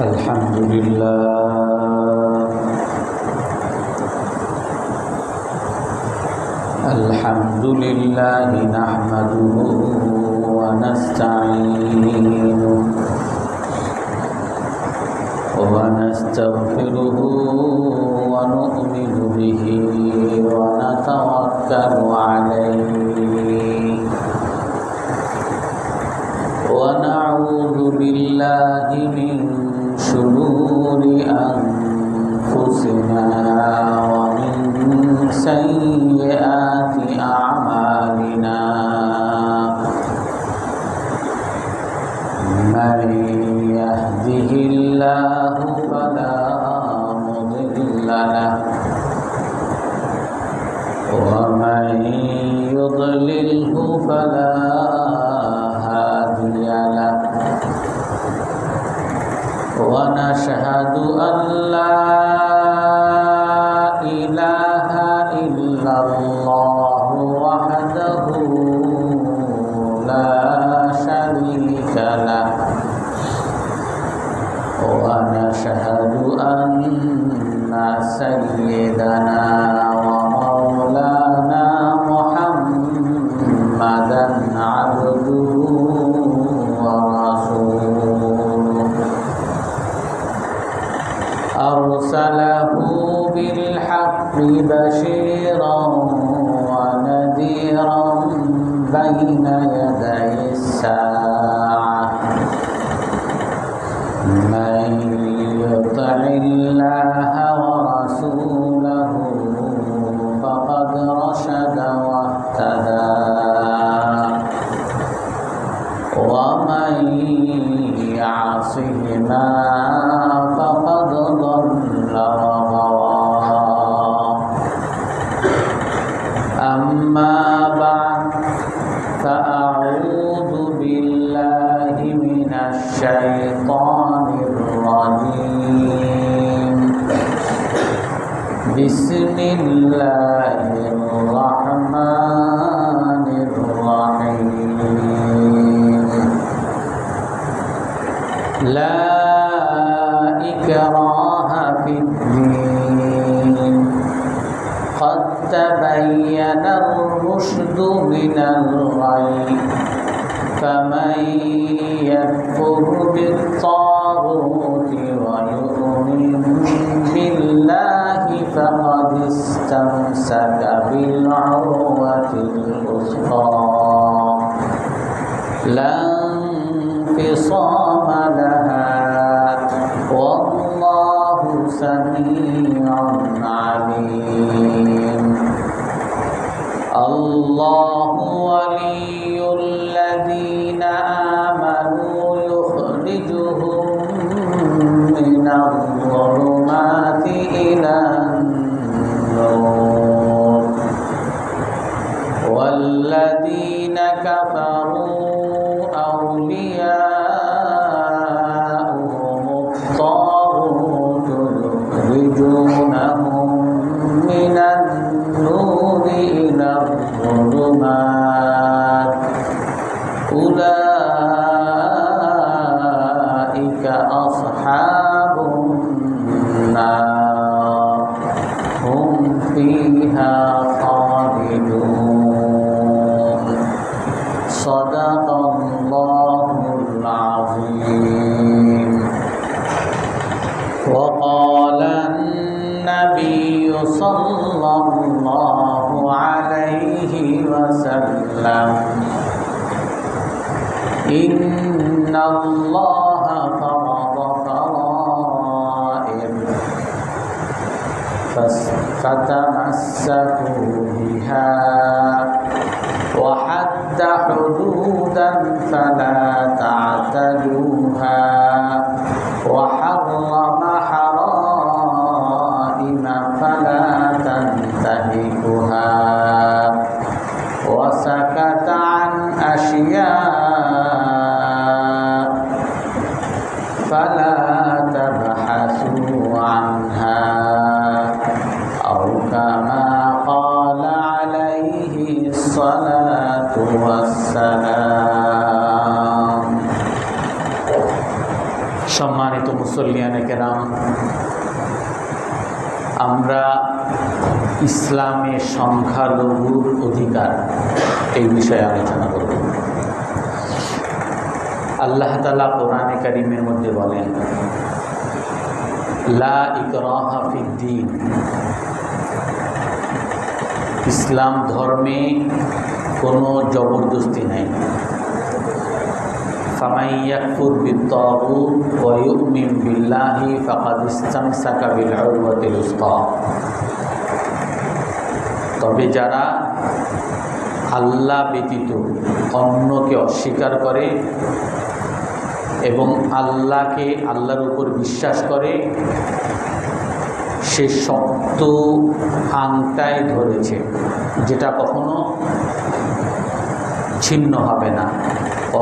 الحمد لله نحمده ونستعينه ونستغفره ونؤمن به ونتوكل عليه ونعوذ بالله من شرور أنفسنا ومن سيئات أعمالنا من يهده الله فلا مضل له ومن يضلله فلا هادي له ونشهد أن لا إله إلا الله وحده لا شريك له ونشهد أن سيدنا ومولانا محمدا عبده ورسوله أرسله بالحق بشيرا ونذيرا بين يدي الساعة من يطع الله ورسوله فقد رشد واهتدى ومن يعصهما فقد ضل وغوى أما بعد فأعوذ بالله من الشيطان الرجيم بسم الله الرحمن الرحيم لا إكراه في الدين قد تبين الرشد من الغي فمن يكفر بالطاغوت ويؤمن بالله فقد استمسك بالعروة الوثقى لا انفصام لها والله سميع عليم الله ولي الذين آمنوا يخرجهم من الظلمات إلى النور والذين كفروا أولياؤهم الطاغوت يخرجونهم من النور إلى الظلمات أولئك أصحاب النار هم فيها خالدون صدق الله العظيم وقال النبي صلى الله عليه وسلم إن الله فرض فرائض فتمسكوا بها وحد حدودا فلا تعتدوها وحرم حرائم فلا تنتهكها وسكت عن أشياء فلا تبحثوا عنها أو كما قال عليه الصلاة والسلام সম্মানিত মুসল্লিয়ানে কেরাম, আমরা ইসলামে সংখ্যালঘুর অধিকার এই বিষয়ে আলোচনা করব। আল্লাহ তাআলা কোরআনে কারীমের মধ্যে বলেন, লা ইকরাহা ফিদ্দীন, ইসলাম ধর্মে কোনো জবরদস্তি নাই। ফামান ইয়াকফুর বিত-তাগুত ওয়া ইউমিন বিল্লাহি ফাকাদ ইসতামসাকা বিল উরওয়াতিল উসকা। তবে যারা আল্লাহ ব্যতীত অন্যকে অস্বীকার করে এবং আল্লাহর উপর বিশ্বাস করে, সে শক্ত আংটায় ধরেছে, যেটা কখনো ছিন্ন হবে না।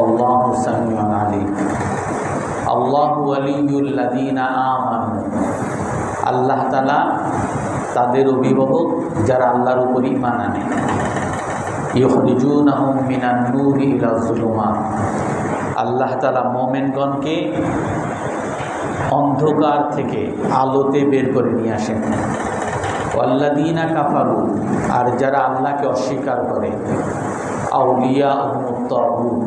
আল্লাহু সামিউন আলিম। আল্লাহু ওয়ালিয়ুল্লাযীনা আমানু, আল্লাহ তাআলা তাদের অভিভাবক যারা আল্লাহর উপর ঈমান আনে। ইউখরিজুনাহুম মিনান নূরি ইলাজ যুলুমাত, আল্লাহ তাআলা মুমিনগণকে অন্ধকার থেকে আলোতে বের করে নিয়ে আসেন। ওয়াল্লাযীনা কাফারু, আর যারা আল্লাহকে অস্বীকার করে, আউলিয়াহুমুত তাগুত,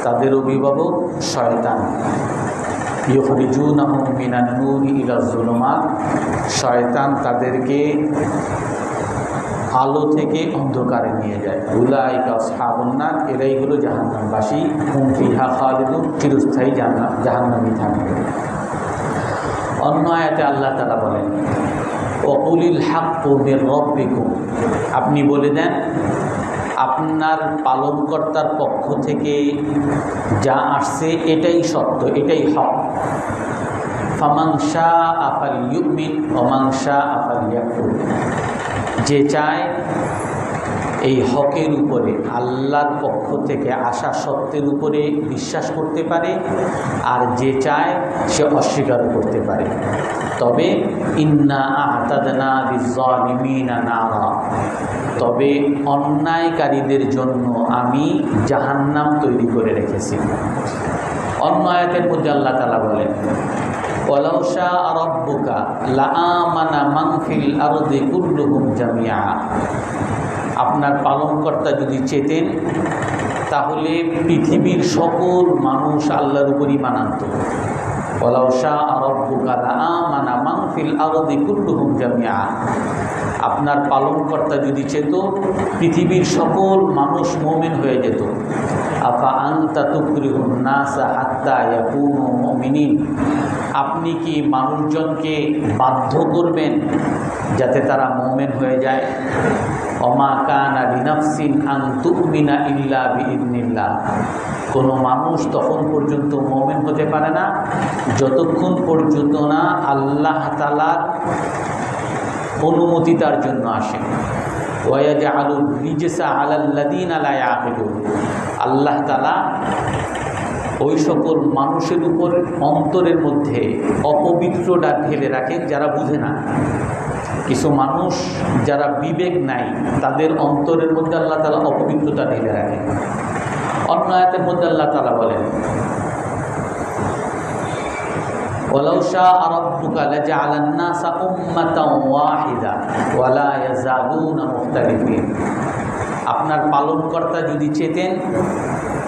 তাদের অভিভাবক শয়তান। ইউখরিজুনাহুম মিনান নূরি ইলাজ যুলুমাত, শয়তান তাদেরকে আলো থেকে অন্ধকারে নিয়ে যায়। উলাইকা আসহাবুন নার, এরাই হলো জাহান্নামবাসী। হুম ফিহা খালিদুন, চিরস্থায়ী জাহান্নামী থাকবে। অন্য আয়াতে আল্লাহ তাআলা বলেন, ওয়াকুলিল হাক্কু মির রাব্বিকুম, আপনি বলে দেন আপনার পালনকর্তার পক্ষ থেকে যা আসছে এটাই সত্য, এটাই হক। ফামান শাআ ফালইউমিন ওয়া মান শাআ ফালইয়াকফুর, যে চায় এই হকের উপরে, আল্লাহর পক্ষ থেকে আসা সত্যের উপরে বিশ্বাস করতে পারে, আর যে চায় সে অস্বীকার করতে পারে। তবে ইন্না আ'তাদনা লিয-যালিমিনা নারা, তবে অন্যায়কারীদের জন্য আমি জাহান্নাম তৈরি করে রেখেছি। অন্য আয়াতের মধ্যে আল্লাহ তাআলা বলেন, ওয়ালাউ শাআ রাব্বুকা লাআমানা মান ফিল আরদি কুল্লুহুম জামিআ, আপনার পালনকর্তা যদি চেতেন তাহলে পৃথিবীর সকল মানুষ আল্লাহর উপর ঈমান আনত। ওয়ালাউ শাআ রাব্বুকা লাআমানা মান ফিল আরদি কুল্লুহুম জামিআ, আপনার পালনকর্তা যদি চেত পৃথিবীর সকল মানুষ মুমিন হয়ে যেত। আফা আনতা তুকরিহুন নাসা হাত্তা ইয়াকুনু মুমিনিন, আপনি কি মানুষজনকে বাধ্য করবেন যাতে তারা মুমিন হয়ে যায়? ওমা কানা লিনাফসিন আন তুমিনা ইল্লা বিইذনিল্লাহ, কোনো মানুষ তখন পর্যন্ত মুমিন হতে পারে না যতক্ষণ পর্যন্ত না আল্লাহ তাআলার অনুমতি তার জন্য আসে। ওয়ায়াজআলুর রিজসা আলাল্লাযীনা লা ইয়াকিলুন, আল্লাহ তাআলা ওই সকল মানুষের উপর অন্তরের মধ্যে অপবিত্রতা ঢেলে রাখেন যারা বুঝে না। কিছু মানুষ যারা বিবেক নাই, তাদের অন্তরের মধ্যে আল্লাহ তাআলা অপবিত্রতা ঢেলে রাখেন। অন্য আয়াতের মধ্যে আল্লাহ তাআলা বলেন, ওয়ালাউ শাআ রাব্বুকা লাজআলান নাসা উম্মাতান ওয়াহিদা ওয়া লা ইয়াযালুনা মুখতালিফিন, আপনার পালনকর্তা যদি চেতেন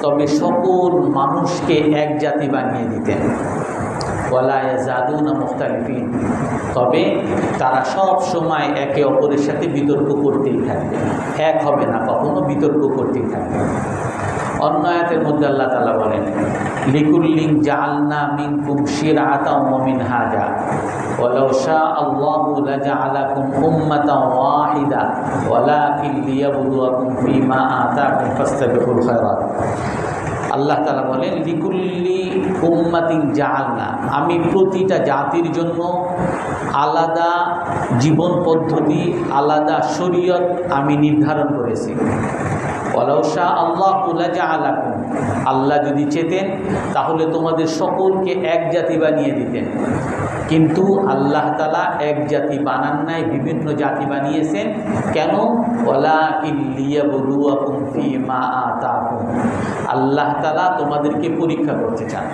তবে সকল মানুষকে এক জাতি বানিয়ে দিতেন। ওয়া লা ইয়াযালুনা মুখতালিফিন, তবে তারা সব সময় একে অপরের সাথে বিতর্ক করতেই থাকবে, এক হবে না, কখনো বিতর্ক করতেই থাকবে। অন্য আয়াতের মধ্যে আল্লাহ তাআলা বলেন, লিকুল্লিন জাআলনা মিনকুম শিরআতাও ওয়া মিনহাজা ওয়ালাউ শাআ আল্লাহু লাজআলাকুম উম্মাতান ওয়াহিদা ওয়ালাকিন লিয়াবলুয়াকুম ফীমা আতাকুম ফাস্তাবিকুল খায়রাত। আল্লাহ তাআলা বলেন, লিকুল্লি উম্মাতিন জাআলনা, আমি প্রতিটা জাতির জন্য আলাদা জীবন পদ্ধতি, আলাদা শরীয়ত আমি নির্ধারণ করেছি। ওয়ালাউ শা আল্লাহু লাজআলাকুম, আল্লাহ যদি চেতেন তাহলে তোমাদের সকলকে এক জাতি বানিয়ে দিতেন, কিন্তু আল্লাহ তাআলা এক জাতি বানান নাই, বিভিন্ন জাতি বানিয়েছেন। কেন? ওয়ালাকিন লিয়াবলুয়াকুম ফীমা আতাকুম, আল্লাহ তাআলা তোমাদেরকে পরীক্ষা করতে চান।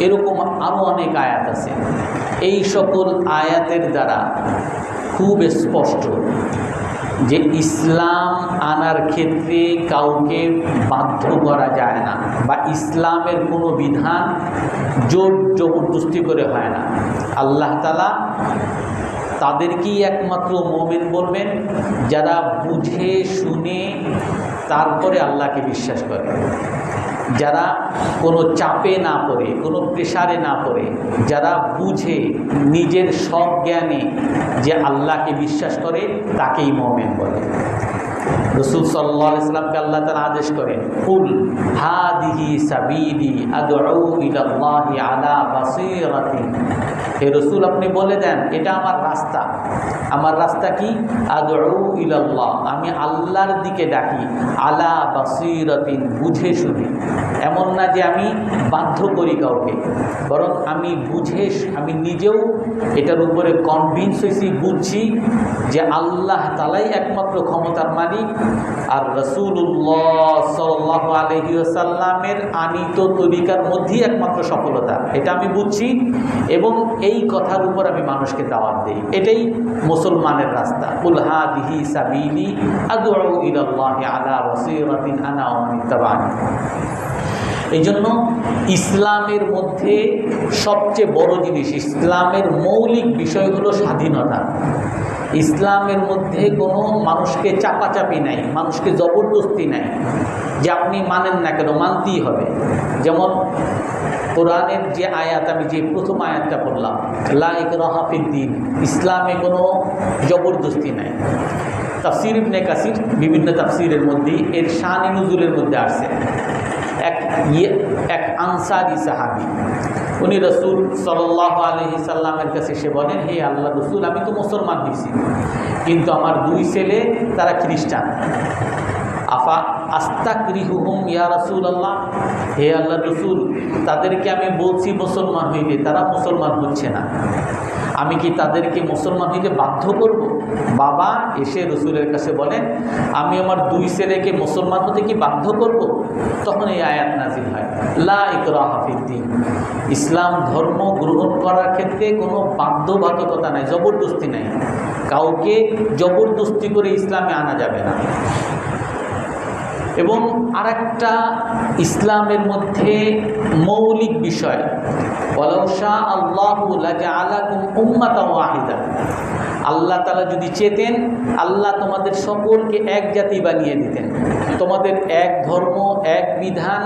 এরকম আরও অনেক আয়াত আছে। এই সকল আয়াতের দ্বারা খুব স্পষ্ট যে ইসলাম আনার ক্ষেত্রে কাউকে বাধ্য করা যায় না, বা ইসলামের কোনো বিধান জোর জবরদস্তি করে হয় না। আল্লাহ তাআলা তাদেরকেই একমাত্র মুমিন বলবেন যারা বুঝে শুনে তারপরে আল্লাহকে বিশ্বাস করে, যারা কোনো চাপে না পড়ে, কোনো প্রেশারে না পড়ে, যারা বুঝে নিজের সজ্ঞানে যে আল্লাহকে বিশ্বাস করে তাকেই মুমিন বলে। রাসূল সাল্লাল্লাহু আলাইহি ওয়াসাল্লামকে আল্লাহ তাআলা আদেশ করেন, কুল হাদিহি সাবিলি আদউ ইলাল্লাহি আলা বাসীরাতিন, হে রাসূল আপনি বলে দেন এটা আমার রাস্তা। আমার রাস্তা কি? আদউ ইলাল্লাহ, আমি আল্লাহর দিকে ডাকি, আলা বাসীরাতিন, বুঝে শুনে। এমন না যে আমি বাধ্য করি কাউকে, বরং আমি বুঝে, আমি নিজেও এটার উপরে কনভিন্স হয়েছি, বুঝছি যে আল্লাহ তাআলাই একমাত্র ক্ষমতার মালিক, আর রাসূলুল্লাহ সাল্লাল্লাহু আলাইহি ওয়াসাল্লামের আনিত তরিকার মধ্যেই একমাত্র সফলতা, এটা আমি বুঝছি, এবং এই কথার উপর আমি মানুষকে দাওয়াত দিই। এটাই মুসলমানের রাস্তা। কুল হাদিহি সাবিলি আদউ ইলাল্লাহি আলা বাসীরাতিন আনা ওয়া মান ইত্তাবা'আনি। এই জন্য ইসলামের মধ্যে সবচেয়ে বড় জিনিস, ইসলামের মৌলিক বিষয় হলো স্বাধীনতা। ইসলামের মধ্যে কোনো মানুষকে চাপাচাপি নাই, মানুষকে জবরদস্তি নাই যে আপনি মানেন না কেন, মানতেই হবে। যেমন কোরআনের যে আয়াত, আমি যে প্রথম আয়াতটা পড়লাম, লা ইকরাহা ফিদ্দীন, ইসলামে কোনো জবরদস্তি নাই। তাফসীর ইবনে কাসির বিভিন্ন তাফসীরের মধ্যে এর শান নুজুলের মধ্যে আসছে। এক আনসারী সাহাবী, উনি রাসূল সাল্লাল্লাহু আলাইহি সাল্লামের কাছে এসে বলেন, হে আল্লাহ রাসূল, আমি তো মুসলমান হয়েছি, কিন্তু আমার দুই ছেলে তারা খ্রিস্টান। আফা আস্তাকরিহুহুম ইয়া রাসূলুল্লাহ, হে আল্লাহ রাসূল, তাদেরকে আমি বলছি মুসলমান হইতে, তারা মুসলমান হচ্ছে না, আমি কি তাদেরকে মুসলমান হইতে বাধ্য করব? বাবা এসে রসুলের কাছে বলেন, আমি আমার দুই ছেলেকে মুসলমান হতে কি বাধ্য করব? তখন এই আয়াত নাজিল হয়, লা ইকরাহা ফিদ্দীন, ইসলাম ধর্ম গ্রহণ করার ক্ষেত্রে কোনো বাধ্যবাধকতা নাই, জবরদস্তি নাই, কাউকে জবরদস্তি করে ইসলামে আনা যাবে না। এবং আরেকটা ইসলামের মধ্যে মৌলিক বিষয়, ওয়ালাউ শা আল্লাহু লাজআলাকুম উম্মাতান ওয়াহিদা, আল্লাহ তাআলা যদি চেতেন আল্লাহ তোমাদের সকলকে এক জাতি বানিয়ে দিতেন, তোমাদের এক ধর্ম, এক বিধান,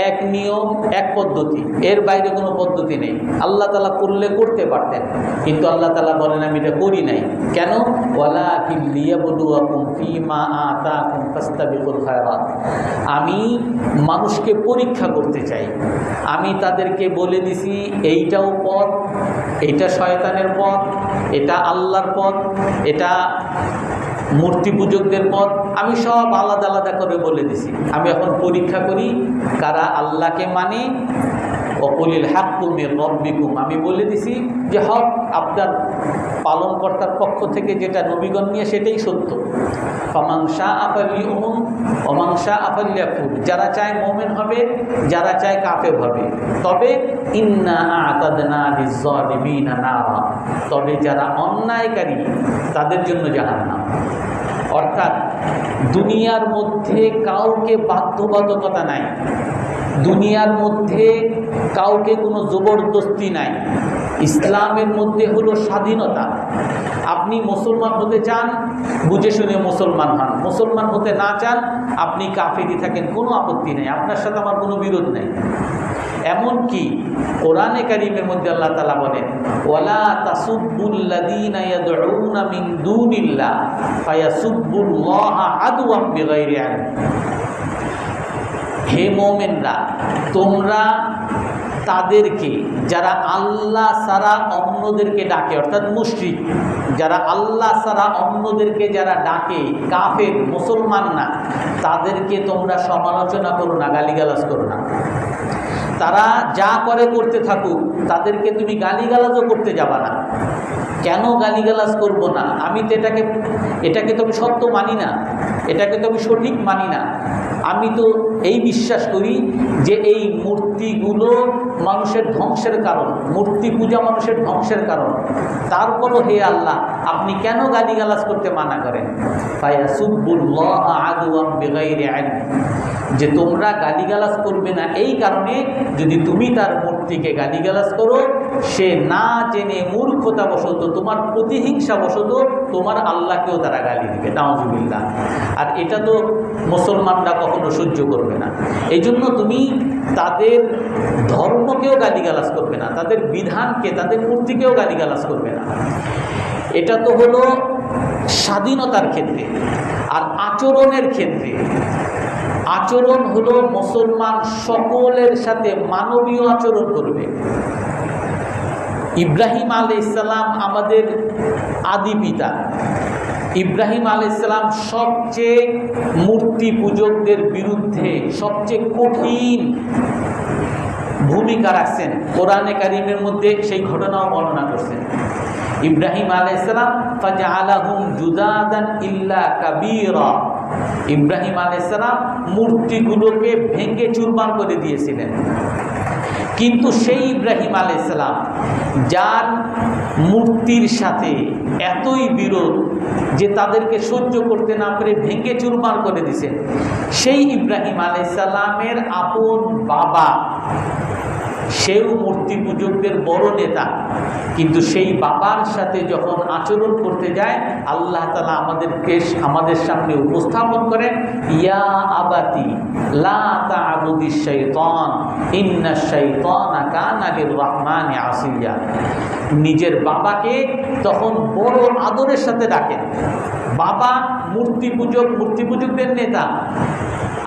এক নিয়ম, এক পদ্ধতি, এর বাইরে কোনো পদ্ধতি নেই। আল্লাহ তাআলা করলে করতে পারতেন, কিন্তু আল্লাহ তাআলা বলেন আমি এটা করি নাই। কেন? ওয়ালাকিন লিয়াবলুয়াকুম ফীমা আতাকুম ফাস্তাবিকুল খায়রাত, আমি মানুষকে পরীক্ষা করতে চাই। আমি তাদেরকে বলে দিছি এইটাও পথ, এইটা শয়তানের পথ, এটা আল্লাহর পথ, এটা মূর্তি পূজকদের পথ, আমি সব আলাদা আলাদা করে বলে দিছি। আমি এখন পরীক্ষা করি কারা আল্লাহকে মানে। ওকুলিল হাক্কু মির রাব্বিকুম, আমি বলে দিছি যে হক আপনার পালনকর্তার পক্ষ থেকে যেটা নবীগণ নিয়ে সেটাই সত্য। ফামান শাআ ফালিউমিন ওয়া মান শাআ ফালিয়াকফুর, যারা চায় মুমিন হবে, যারা চায় কাফের হবে। তবে ইন্না আ'তাদনা লিয-যালিমিনা নারা, তবে যারা অন্যায়কারী তাদের জন্য জাহান্নাম। অর্থাৎ দুনিয়ার মধ্যে কাউকে বাধ্যবাধকতা নাই, দুনিয়ার মধ্যে কাউকে কোনো জবরদস্তি নাই। ইসলামের মধ্যে হলো স্বাধীনতা। আপনি মুসলমান হতে চান, বুঝে শুনে মুসলমান হন, মুসলমান হতে না চান আপনি কাফেরই থাকেন, কোনো আপত্তি নেই, আপনার সাথে আমার কোনো বিরোধ নেই। এমনকি কোরআনে কারীমের মধ্যে আল্লাহ তাআলা বলেন, ওয়ালা তাসুব্বুল্লাযীনা ইয়াদউনা মিন দুনিল্লাহ ফায়াসুব্বুল্লাহা আদওয়াম বিগাইরি ইলম, হে মুমিনরা তোমরা তাদেরকে যারা আল্লাহ ছাড়া অন্যদেরকে ডাকে, অর্থাৎ মুশরিক, যারা আল্লাহ ছাড়া অন্যদেরকে যারা ডাকে, কাফের, মুসলমান না, তাদেরকে তোমরা সমালোচনা করো না, গালিগালাজ করো না। তারা যা করে করতে থাকুক, তাদেরকে তুমি গালিগালাজও করতে যাবা না। কেন গালিগালাজ করব না? আমি তো এটাকে তো আমি সত্য মানি না, এটাকে তো আমি সঠিক মানি না। আমি তো এই বিশ্বাস করি যে এই মূর্তিগুলো মানুষের ধ্বংসের কারণ, মূর্তি পূজা মানুষের ধ্বংসের কারণ। তারপরও হে আল্লাহ, আপনি কেন গালিগালাজ করতে মানা করেন? ফায়াসুবুল্লাহ আদওয়াম বিগাইরি ইলম, যে তোমরা গালিগালাজ করবে না এই কারণে, যদি তুমি তার মূর্তিকে গালিগালাজ করো, সে না জেনে মূর্খতাবশত, তোমার প্রতিহিংসাবশত তোমার আল্লাহকেও তারা গালি দিবে, নাউযুবিল্লাহ। আর এটা তো মুসলমানরা কখনো সহ্য করবে না। এই জন্য তুমি তাদের ধর্মকেও গালিগালাজ করবে না, তাদের বিধানকে, তাদের মূর্তিকেও গালিগালাজ করবে না। এটা তো হলো স্বাধীনতার ক্ষেত্রে। আর আচরণের ক্ষেত্রে, আচরণ হলো মুসলমান সকলের সাথে মানবীয় আচরণ করবে। ইব্রাহিম আলাইহিস সালাম আমাদের আদি পিতা। ইব্রাহিম আলাইহিস সালাম সবচেয়ে মূর্তি পূজকদের বিরুদ্ধে সবচেয়ে কঠিন ভূমিকা রাখছেন। কোরআনে কারিমের মধ্যে সেই ঘটনাও বর্ণনা করছেন। ইব্রাহিম আলাইহিস সালাম ফাজআলাহুম জুদাদান ইল্লা কাবীরা, ইব্রাহিম আলাইহিস সালাম মূর্তিগুলোকে ভেঙে চুরমার করে দিয়েছিলেন। কিন্তু সেই ইব্রাহিম আলাইহিস সালাম, যার মূর্তির সাথে এতই বিরোধ যে তাদেরকে সহ্য করতে না পেরে ভেঙে চুরমার করে দিয়েছেন, সেই ইব্রাহিম আলাইহিস সালামের আপন বাবা, সেও মূর্তি পূজকদের বড় নেতা। কিন্তু সেই বাবার সাথে যখন আচরণ করতে যায়, আল্লাহ তাআলা আমাদের সামনে উপস্থাপন করেন, ইয়া আবাতি লা তা'বুদিশ শাইতান ইন্নাশ শাইতানা কানা লির-রাহমানি আসিয়া। নিজের বাবাকে তখন বড় আদরের সাথে ডাকেন। বাবা মূর্তি পূজকদের নেতা,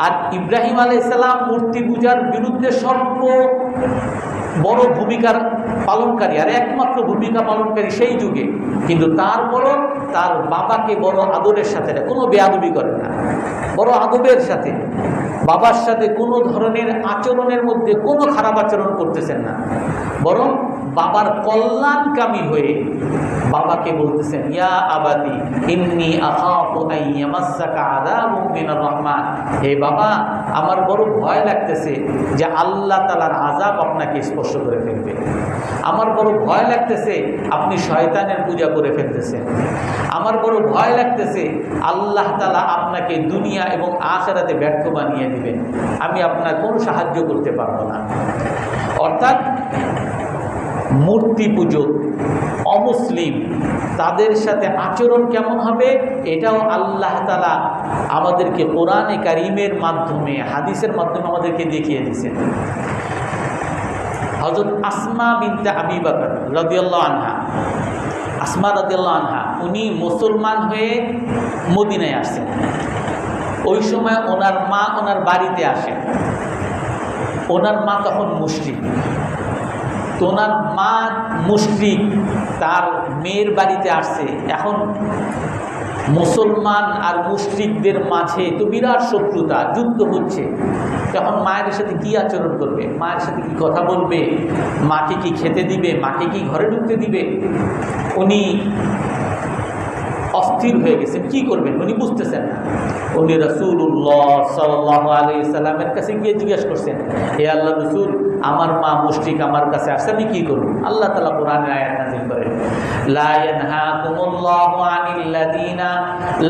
আর ইব্রাহিম আলাইহিস সালাম মূর্তি পূজার বিরুদ্ধে বড় ভূমিকার পালনকারী, আর একমাত্র ভূমিকা পালনকারী সেই যুগে। কিন্তু তারপরও তার বাবাকে বড় আদরের সাথে, কোনো বেয়াদবি করে না, বড় আদবের সাথে বাবার সাথে কোনো ধরনের আচরণের মধ্যে কোনো খারাপ আচরণ করতেছেন না, বরং বাবার কল্যাণকামী হয়ে বাবাকে বলতেছেন, ইয়া আবাদি ইন্নী আখাফু আন ইয়ামাসসাকা আযাবুম মিনার রহমান। হে বাবা, আমার বড় ভয় লাগতেছে যে আল্লাহ তাআলার আযাব আপনাকে স্পর্শ করে ফেলবে। আমার বড় ভয় লাগতেছে আপনি শয়তানের পূজা করে ফেলতেছেন। আমার বড় ভয় লাগতেছে আল্লাহ তাআলা আপনাকে দুনিয়া এবং আখিরাতে ব্যর্থ বানিয়ে দিবেন। আমি আপনার কোনো সাহায্য করতে পারবো না। অর্থাৎ মূর্তি পূজক, অমুসলিম, তাদের সাথে আচরণ কেমন হবে, এটাও আল্লাহ তাআলা আমাদেরকে কোরআনে কারিমের মাধ্যমে, হাদিসের মাধ্যমে আমাদেরকে দেখিয়ে দিয়েছেন। হযরত আসমা বিনতে আবি বকর রাদিয়াল্লাহু আনহা, আসমা রাদিয়াল্লাহু আনহা, উনি মুসলমান হয়ে মদিনায় আসেন। ওই সময় ওনার মা ওনার বাড়িতে আসেন। ওনার মা তখন মুশরিক। তো ওনার মা মুশরিক, তার মেয়ের বাড়িতে আসছে। এখন মুসলমান আর মুশরিকদের মাঝে তো বিরাট শত্রুতা, যুদ্ধ হচ্ছে। তখন মায়ের সাথে কি আচরণ করবে, মায়ের সাথে কি কথা বলবে, মাকে কি খেতে দিবে, মাকে কি ঘরে ঢুকতে দিবে, উনি অস্থির হয়ে গেছেন। কি করবেন উনি বুঝতেছেন না। উনি রাসূলুল্লাহ সাল্লাল্লাহু আলাইহি সাল্লামের কাছে গিয়ে জিজ্ঞেস করছেন, হে আল্লাহ রাসূল, আমার মা মুশরিক আমার কাছে আসছে, আমি কি করব? আল্লাহ তাআলা কোরআনে আয়াত নাযিল করেন, লা ইয়ানহাকুমুল্লাহু আনিল্লাযীনা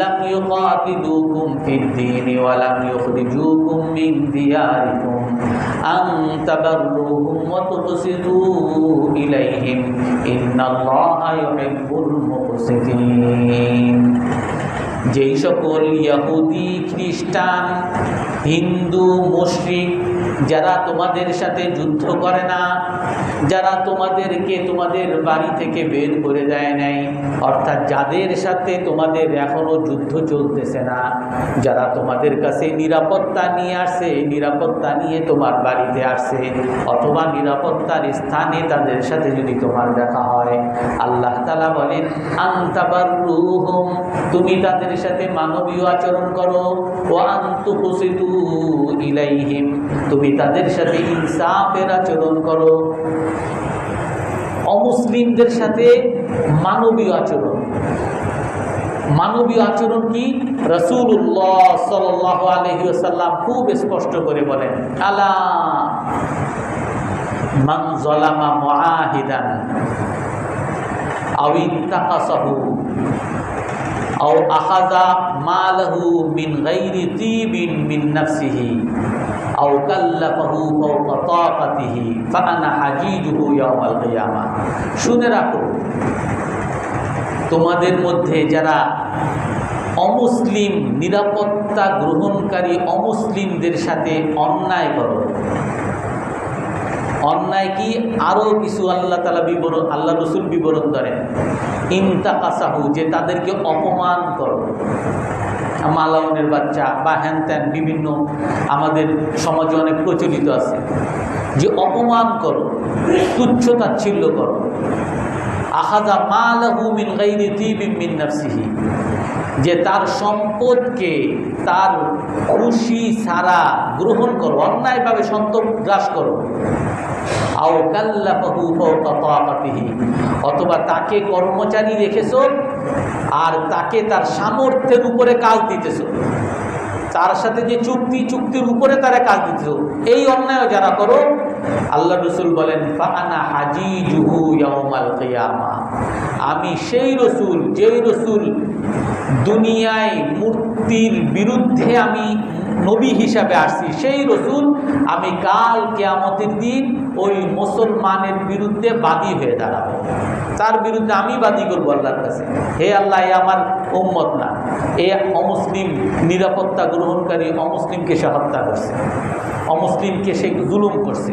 লাম ইউকাতিলুকুম ফিদ-দীনি ওয়া লাম ইউখরিজুকুম মিন দিয়ারিকুম আন তাবাররুহুম ওয়া তুকসিতু ইলাইহিম ইন্নাল্লাহা ইউহিব্বুল মুকসিতিন। যেই সকল ইহুদি, খ্রিস্টান, হিন্দু, মুশরিক যারা তোমাদের সাথে যুদ্ধ করে না, যারা তোমাদেরকে তোমাদের বাড়ি থেকে বের করে দেয় নাই, অর্থাৎ যাদের সাথে তোমাদের এখনো যুদ্ধ চলতেছে না, যারা তোমাদের কাছে নিরাপত্তা নিয়ে আসছে, নিরাপত্তা নিয়ে তোমার বাড়িতে আসছে, অথবা নিরাপত্তার স্থানে তাদের সাথে যদি তোমার দেখা হয়, আল্লাহ তাআলা বলেন আনতাবাররুহুম, তুমি তাদের সাথে মানবীয় আচরণ করো, ওয়া আনতুকসিতু ইলাইহিম, তুমি তাদের সাথে ইনসাফের আচরণ করো। অমুসলিমদের সাথে মানবীয় আচরণ, মানবীয় আচরণ কি? রাসূলুল্লাহ সাল্লাল্লাহু আলাইহি ওয়াসাল্লাম খুব স্পষ্ট করে বলেন, আলা মান যালামা মুআহিদান আও ইত্তাকাসাহু আও আখাযা মালাহু মিন গায়রি তিবিন মিন নাফসিহি আও কাল্লাফাহু ফাওকা তাকাতিহি ফাআনা হাজিজুহু ইয়াওমাল কিয়ামা। শুনে রাখো, তোমাদের মধ্যে যারা অমুসলিম, নিরাপত্তা গ্রহণকারী অমুসলিমদের সাথে অন্যায় করো, অন্যায় কি আরও কিছু আল্লাহ তাআলা বিবরণ, আল্লাহ রসুল বিবরণ করেন, ইনতাকাসাহু, যে তাদেরকে অপমান করো, মালাউনের বাচ্চা বা হ্যান ত্যান বিভিন্ন আমাদের সমাজে অনেক প্রচলিত আছে, যে অপমান করো, তুচ্ছ তাচ্ছিল্য করো, আখাযা মালাহু মিন গায়রি তিবিন মিন নাফসিহি, যে তার সম্পদকে তার খুশি ছাড়া গ্রহণ করো, অন্যায়ভাবে সম্পদ গ্রাস করো, আও কাল্লাফাহু ফাওকা তাকাতিহি, অথবা তাকে কর্মচারী রেখেছো আর তাকে তার সামর্থ্যের উপরে কাজ দিতেছো, তার সাথে যে চুক্তির উপরে তারা কাজ দিতেছো, এই অন্যায় যারা করো, আল্লাহ রসুল বলেন ফাআনা হাজিজুহু ইয়াউমাল কিয়ামা, আমি সেই রসুল, যেই রসুল দুনিয়ায় মূর্তির বিরুদ্ধে আমি নবী হিসাবে আসছি, সেই রসুল আমি কাল কিয়ামতের দিন ওই মুসলমানের বিরুদ্ধে বাদী হয়ে দাঁড়াবো, তার বিরুদ্ধে আমি বাদী করবো আল্লাহর কাছে, হে আল্লাহ, এ আমার উম্মত না, এ অমুসলিম, নিরাপত্তা গ্রহণকারী অমুসলিমকে সে হত্যা করছে, অমুসলিমকে সে জুলুম করছে।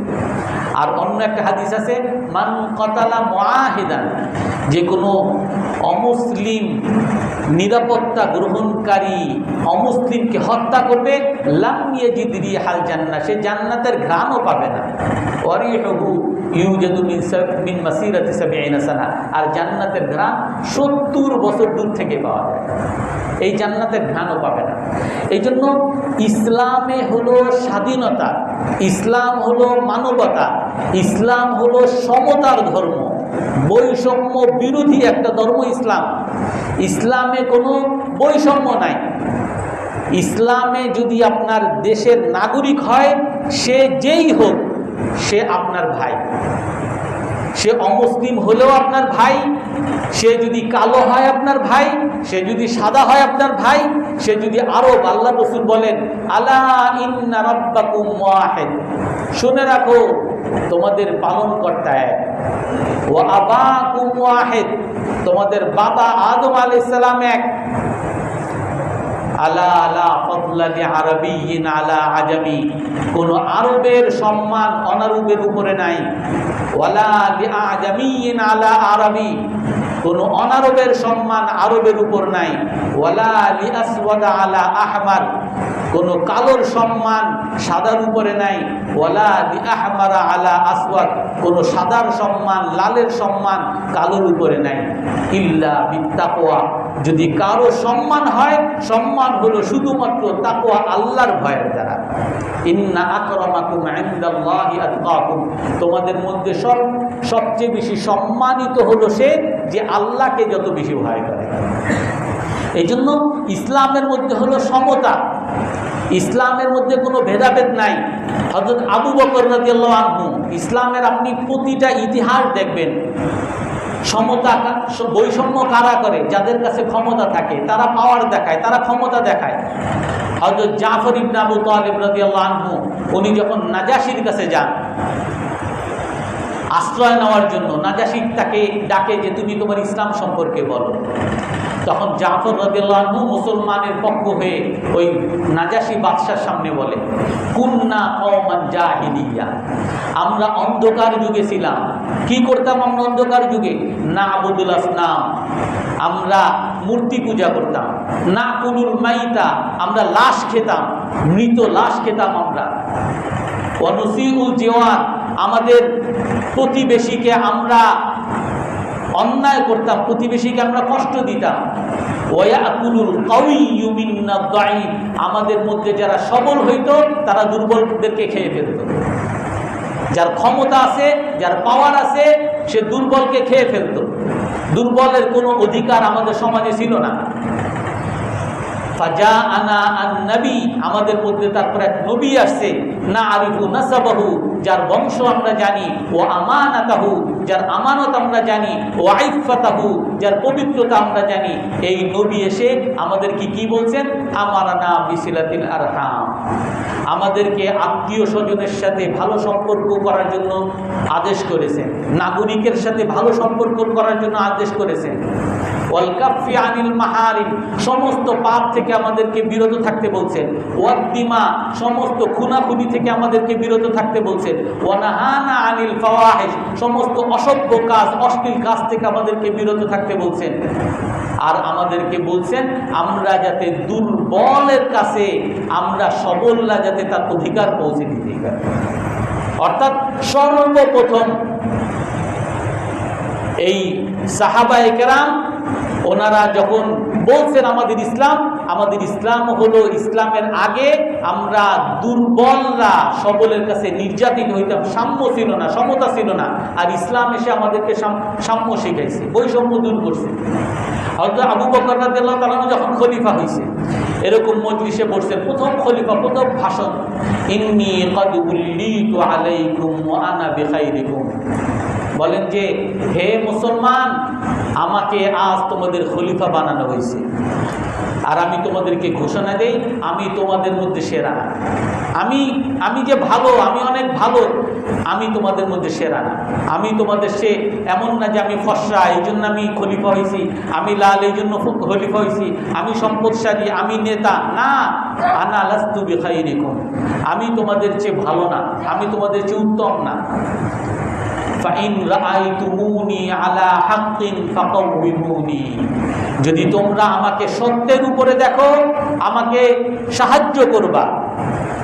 আর অন্য একটা হাদিস আছে, মান কতালা মুআহিদান, যে কোনো অমুসলিম নিরাপত্তা গ্রহণকারী অমুসলিমকে হত্যা করবে, লাম ইয়াজিদ রিহাল জান্নাহ, সে জান্নাতের ঘ্রাণও পাবে না, ওয়ারিহুহু ইউজাদু মিন মাসিরাতি ৭০ সানা, আর জান্নাতের ঘ্রাণ ৭০ বছর দূর থেকে পাওয়া যায়, এই জান্নাতের ঘ্রাণও পাবে না। এই জন্য ইসলামে হলো স্বাধীনতা, ইসলাম হলো মানবতা, ইসলাম হলো সমতার ধর্ম, বৈষম্য বিরোধী একটা ধর্ম ইসলাম। ইসলামে কোনো বৈষম্য নাই। ইসলামে যদি আপনার দেশের নাগরিক হয়, সে যেই হোক, সে আপনার ভাই, সে অমুসলিম হলেও আপনার ভাই, সে যদি কালো হয় আপনার ভাই, সে যদি সাদা হয় আপনার ভাই, সে যদি আরব, আল্লাহ রাসূল বলেন আলা ইন্না রাব্বাকুম ওয়াহিদ, শুনে রাখো তোমাদের পালনকর্তা এক, ওয়া আবাকুম ওয়াহিদ, তোমাদের বাবা আদম আলাইহিস সালাম এক, আলা আলা ফাদলি আরাবিয়্যিন আলা আজামি, কোন আরবের সম্মান অনারবের উপরে নাই, ওয়ালা লিআজামিয়্যিন আলা আরাবি, কোন অনারবের সম্মান আরবের উপর নাই, ওয়ালা লিআসওয়াদ আলা আহমার, কোন কালোর সম্মান সাদার উপরে নাই, ওয়ালা লিআহমারা আলা আসওয়াদ, কোন সাদার সম্মান, লালের সম্মান কালোর উপরে নাই, ইল্লা বিত্তাকওয়া, যদি কারো সম্মান হয়, সম্মান হলো শুধুমাত্র তাকওয়া, আল্লাহর ভয়ের দ্বারা। ইন্না আকরামাকুম ইনদাল্লাহি আতকাকুম, তোমাদের মধ্যে সবচেয়ে বেশি সম্মানিত হলো সে যে আল্লাহকে যত বেশি ভয় করে। এই জন্য ইসলামের মধ্যে হলো সমতা, ইসলামের মধ্যে কোনো ভেদাভেদ নাই। হযরত আবু বকর রাদিয়াল্লাহু আনহু, ইসলামের আপনি প্রতিটা ইতিহাস দেখবেন, সমতা, বৈষম্য কারা করে? যাদের কাছে ক্ষমতা থাকে, তারা পাওয়ার দেখায়, তারা ক্ষমতা দেখায়। হযরত জাফর ইবনে আবু তালিব রাদিয়াল্লাহু আনহু, উনি যখন নাজাশির কাছে যান আশ্রয় নেওয়ার জন্য, নাজাশি তাকে ডাকে যে তুমি তোমার ইসলাম সম্পর্কে বলো। তখন জাফর রাদিয়াল্লাহু আনহু মুসলমানের পক্ষ হয়ে ওই নাজাশি বাদশার সামনে বলে, কুন্না কওমান জাহিলিয়া, আমরা অন্ধকার যুগে ছিলাম। কি করতাম আমরা অন্ধকার যুগে? না'বুদুল আসনাম, আমরা মূর্তি পূজা করতাম। নাকুলুল মাইতা, আমরা লাশ খেতাম, মৃত লাশ খেতাম আমরা। ওয়ানুসিউল জিওয়ার, আমাদের প্রতিবেশীকে আমরা অন্যায় করতাম, প্রতিবেশীকে আমরা কষ্ট দিতাম। ওয়ায়াকুলুল কাউইয়্যু মিন্না দাঈফ, আমাদের মধ্যে যারা সবল হইতো তারা দুর্বলদেরকে খেয়ে ফেলত। যার ক্ষমতা আছে, যার পাওয়ার আছে, সে দুর্বলকে খেয়ে ফেলত। দুর্বলের কোনো অধিকার আমাদের সমাজে ছিল না। ফাজাআনা আন-নবী, আমাদের মধ্যে তারপর এক নবী আসছে, না আরিফু নাসাবাহু, যার বংশ আমরা জানি, ও আমানাতাহু, যার আমানত আমরা জানি, ও আইফাতাহু, যার পবিত্রতা আমরা জানি। এই নবী এসে আমাদেরকে কি বলছেন? আমারানা বিসিলাতিল আরহাম, আমাদেরকে আত্মীয় স্বজনের সাথে ভালো সম্পর্ক করার জন্য আদেশ করেছেন, নাগরিকের সাথে ভালো সম্পর্ক করার জন্য আদেশ করেছেন। ওয়াল কাফি আনিল মাহারিম, সমস্ত পাপ থেকে আমাদেরকে বিরত থাকতে বলছেন। ওয়াদ্দিমা, সমস্ত খুনাখুনি থেকে আমাদেরকে বিরত থাকতে বলছেন। ওয়ানাহানা আনিল ফাওয়াহিশ, সমস্ত অসভ্য কাজ, অশ্লীল কাজ থেকে আমাদেরকে বিরত থাকতে বলছেন। আর আমাদেরকে বলছেন আমরা যাতে দুর্বলের কাছে আমরা সবলরা যাতে তার অধিকার পৌঁছে দিতে পারি। অর্থাৎ সর্বপ্রথম এই সাহাবায়ে কেরাম ওনারা যখন বলছেন আমাদের ইসলাম হলো, ইসলামের আগে আমরা দুর্বলরা সবলের কাছে নির্যাতিত হইতাম, সাম্য ছিল না, সমতা ছিল না। আর ইসলাম এসে আমাদেরকে সাম্য শিখাইছে, বৈষম্য দূর করছে। হযরত আবু বকর রাদিয়াল্লাহু তাআলা যখন খলিফা হয়েছে, এরকম মজলিসে বসছেন, প্রথম খলিফা, প্রথম ভাষণ, ইন্নী ক্বাদ উল্লিতু আলাইকুম ওয়া আনা বিখাইরিকুম, বলেন যে হে মুসলমান, আমাকে আজ তোমাদের খলিফা বানানো হয়েছে, আর আমি তোমাদেরকে ঘোষণা দেই আমি তোমাদের মধ্যে সেরা না। আমি যে ভালো, আমি অনেক ভালো, আমি তোমাদের মধ্যে সেরা না। আমি তোমাদের সে এমন না যে আমি ফর্সা এই জন্য আমি খলিফা হয়েছি, আমি লাল এই জন্য খলিফা হয়েছি, আমি সম্পদশালী, আমি নেতা না। আনা লাস্তু বিখাইরিকুম, আমি তোমাদের চেয়ে ভালো না, আমি তোমাদের চেয়ে উত্তম না। ফাইন রাআইতুমুনি আলা হাক্কিন ফাকাউমিমুনি, যদি তোমরা আমাকে সত্যের উপরে দেখো আমাকে সাহায্য করবা।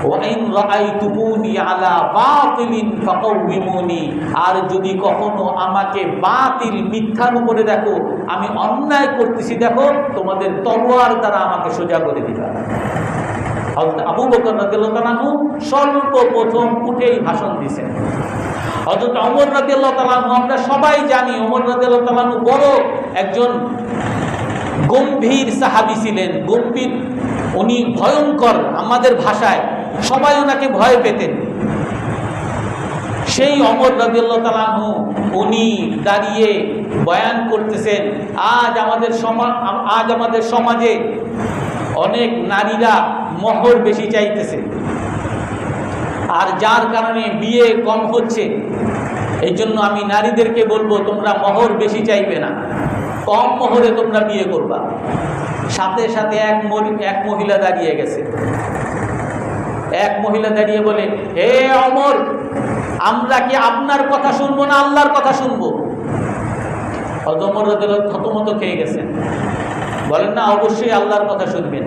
ওয়াইন রাআইতুমুনি আলা বাতিলিন ফাকাউমিমুনি, আর যদি কখনো আমাকে বাতিল মিথ্যার উপরে দেখো, আমি অন্যায় করতেছি দেখো, তোমাদের তলোয়ার দ্বারা আমাকে সোজা করে দিবা। হযরত আবু বকর রাদিয়াল্লাহু তাআলা সর্বপ্রথম উঠেই ভাষণ দিয়েছেন। হযরত ওমর রাদিয়াল্লাহু তাআলা, আমরা সবাই জানি ওমর রাদিয়াল্লাহু তাআলা বড় একজন গম্ভীর সাহাবী ছিলেন, গম্ভীর, উনি ভয়ঙ্কর, আমাদের ভাষায় সবাই ওনাকে ভয় পেতেন। সেই ওমর রাদিয়াল্লাহু তাআলা উনি দাঁড়িয়ে বয়ান করতেছেন, আজ আমাদের সমাজে অনেক নারীরা মোহর বেশি চাইতেছে, আর যার কারণে বিয়ে কম হচ্ছে। এই জন্য আমি নারীদেরকে বলবো তোমরা মোহর বেশি চাইবে না, কম মোহরে তোমরা বিয়ে করবা। সাথে সাথে এক মহিলা দাঁড়িয়ে গেছে, এক মহিলা দাঁড়িয়ে বলে, হে ওমর, আমরা কি আপনার কথা শুনবো না আল্লাহর কথা শুনবো? ওমর রাদিয়াল্লাহু থতমত খেয়ে গেছেন, বলেন না অবশ্যই আল্লাহর কথা শুনবেন।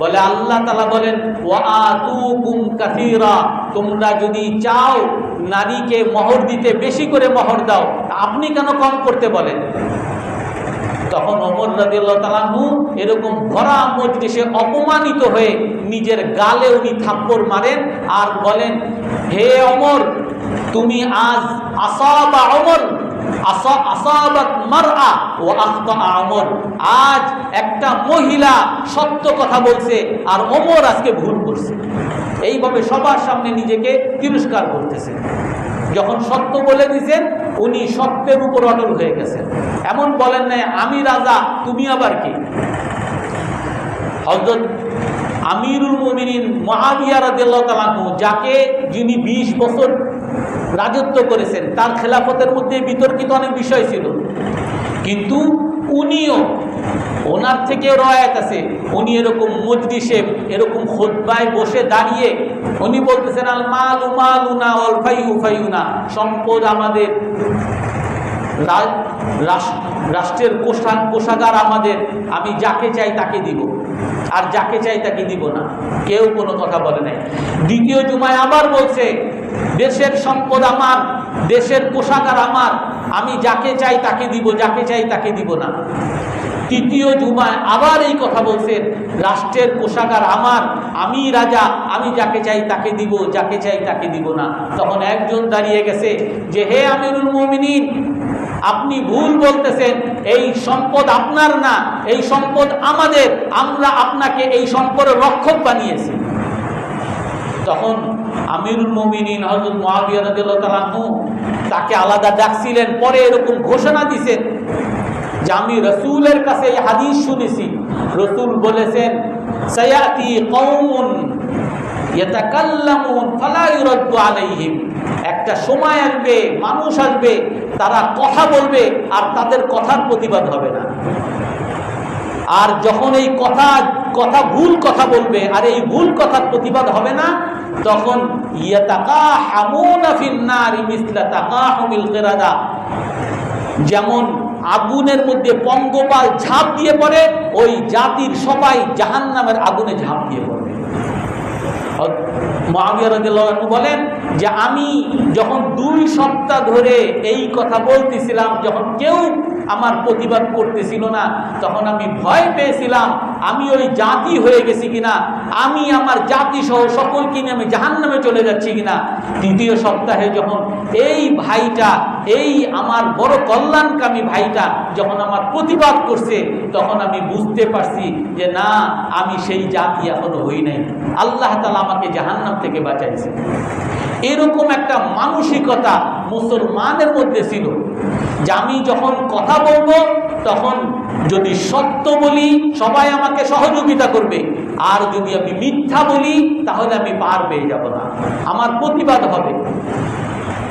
বলে আল্লাহ তাআলা বলেন, ওয়া আতুকুম কাসীরা, তোমরা যদি চাও নারীকে মোহর দিতে বেশি করে মোহর দাও, আপনি কেন কম করতে বলেন? তখন ওমর রাদিয়াল্লাহু তাআলা এরকম ভরা মজলিসে অপমানিত হয়ে নিজের গালে উনি থাপ্পড় মারেন আর বলেন, হে ওমর, তুমি আজ আসাবা ওমর আসাবাত মারআ ওয়া আখতা ওমর, আজ একটা মহিলা সত্য কথা বলছে আর ওমর আজকে ভুল করছে। এইভাবে সবার সামনে নিজেকে তিরস্কার করতেছে। যখন সত্য বলে দিয়েছেন উনি সত্যের উপর অটল হয়ে গেছেন, এমন বলেন না আমি রাজা তুমি আবার কি। হযরত আমিরুল মুমিনিন মুআবিয়া রাদিয়াল্লাহু তাআলা যাকে যিনি 20 বছর রাজত্ব করেছেন, তার খেলাফতের মধ্যে বিতর্কিত অনেক বিষয় ছিল, কিন্তু উনিও ওনার থেকেও রওয়ায়াত আছে, উনি এরকম মজলিসে এরকম খুতবায় বসে দাঁড়িয়ে উনি বলতেছেন আল মালু মালুনা ওয়াল ফাইউ ফাইউনা, সম্পদ আমাদের, রাষ্ট্রের কোষাগার আমাদের, আমি যাকে চাই তাকে দিব আর যাকে চাই তাকে দিব না। কেউ কোনো কথা বলে নাই। দ্বিতীয় জুমায় আবার বলছে দেশের সম্পদ আমার, দেশের কোষাগার আমার, আমি যাকে চাই তাকে দিব, যাকে চাই তাকে দিব না। তৃতীয় জুমায় আবার এই কথা বলছেন রাষ্ট্রের কোষাগার আমার, আমি রাজা, আমি যাকে চাই তাকে দিব, যাকে চাই তাকে দিব না। তখন একজন দাঁড়িয়ে গেছে যে হে আমিরুল মুমিনিন, আপনি ভুল বলতেছেন, এই সম্পদ আপনার না, এই সম্পদ আমাদের, আমরা আপনাকে এই সম্পদের রক্ষক বানিয়েছি। তখন আমিরুল মুমিনিন হযরত মুআবিয়া রাদিয়াল্লাহু তাআলা আনহু তাকে আলাদা ডাকছিলেন, পরে এরকম ঘোষণা দিয়েছেন যে আমি রাসূলের কাছে এই হাদিস শুনেছি, রাসূল বলেছেন সায়াতি কওমুন ইয়াতাকাল্লামুন ফালা ইউরাদ্দু আলাইহিম, একটা সময় আসবে, মানুষ আসবে, তারা কথা বলবে আর তাদের কথার প্রতিবাদ হবে না। আর যখন এই কথা ভুল কথা বলবে আর এই ভুল কথার প্রতিবাদ হবে না, তখন ইয়াতাকাহামুনা ফিন নারি মিসলা তাকাহুমিল কিরাদা, যেমন আগুনের মধ্যে পঙ্গপাল ঝাঁপ দিয়ে পড়ে, ওই জাতির সবাই জাহান্নামের আগুনে ঝাঁপ দিয়ে পড়বে। মুআবিয়া রাদিয়াল্লাহু আনহু বলেন যে আমি যখন 2 সপ্তাহ ধরে এই কথা বলতেছিলাম, যখন কেউ আমার প্রতিবাদ করতেছিল না, তখন আমি ভয় পেয়েছিলাম আমি ওই জাতি হয়ে গেছি কিনা, আমি আমার জাতি সহ সকলকে নিয়ে আমি জাহান্নামে চলে যাচ্ছি কিনা। তৃতীয় সপ্তাহে যখন এই ভাইটা, এই আমার বড় কল্যাণকামী ভাইটা যখন আমার প্রতিবাদ করছে, তখন আমি বুঝতে পারছি যে না, আমি সেই জাতি এখনো হই নাই, আল্লাহ তাআলা আমাকে জাহান্নাম থেকে বাঁচাইছে। এরকম একটা মানসিকতা মুসলমানের মধ্যে ছিল যে আমি যখন কথা বলবো তখন যদি সত্য বলি সবাই আমাকে সহযোগিতা করবে, আর যদি আমি মিথ্যা বলি তাহলে আমি পার পেয়ে যাব না, আমার প্রতিবাদ হবে।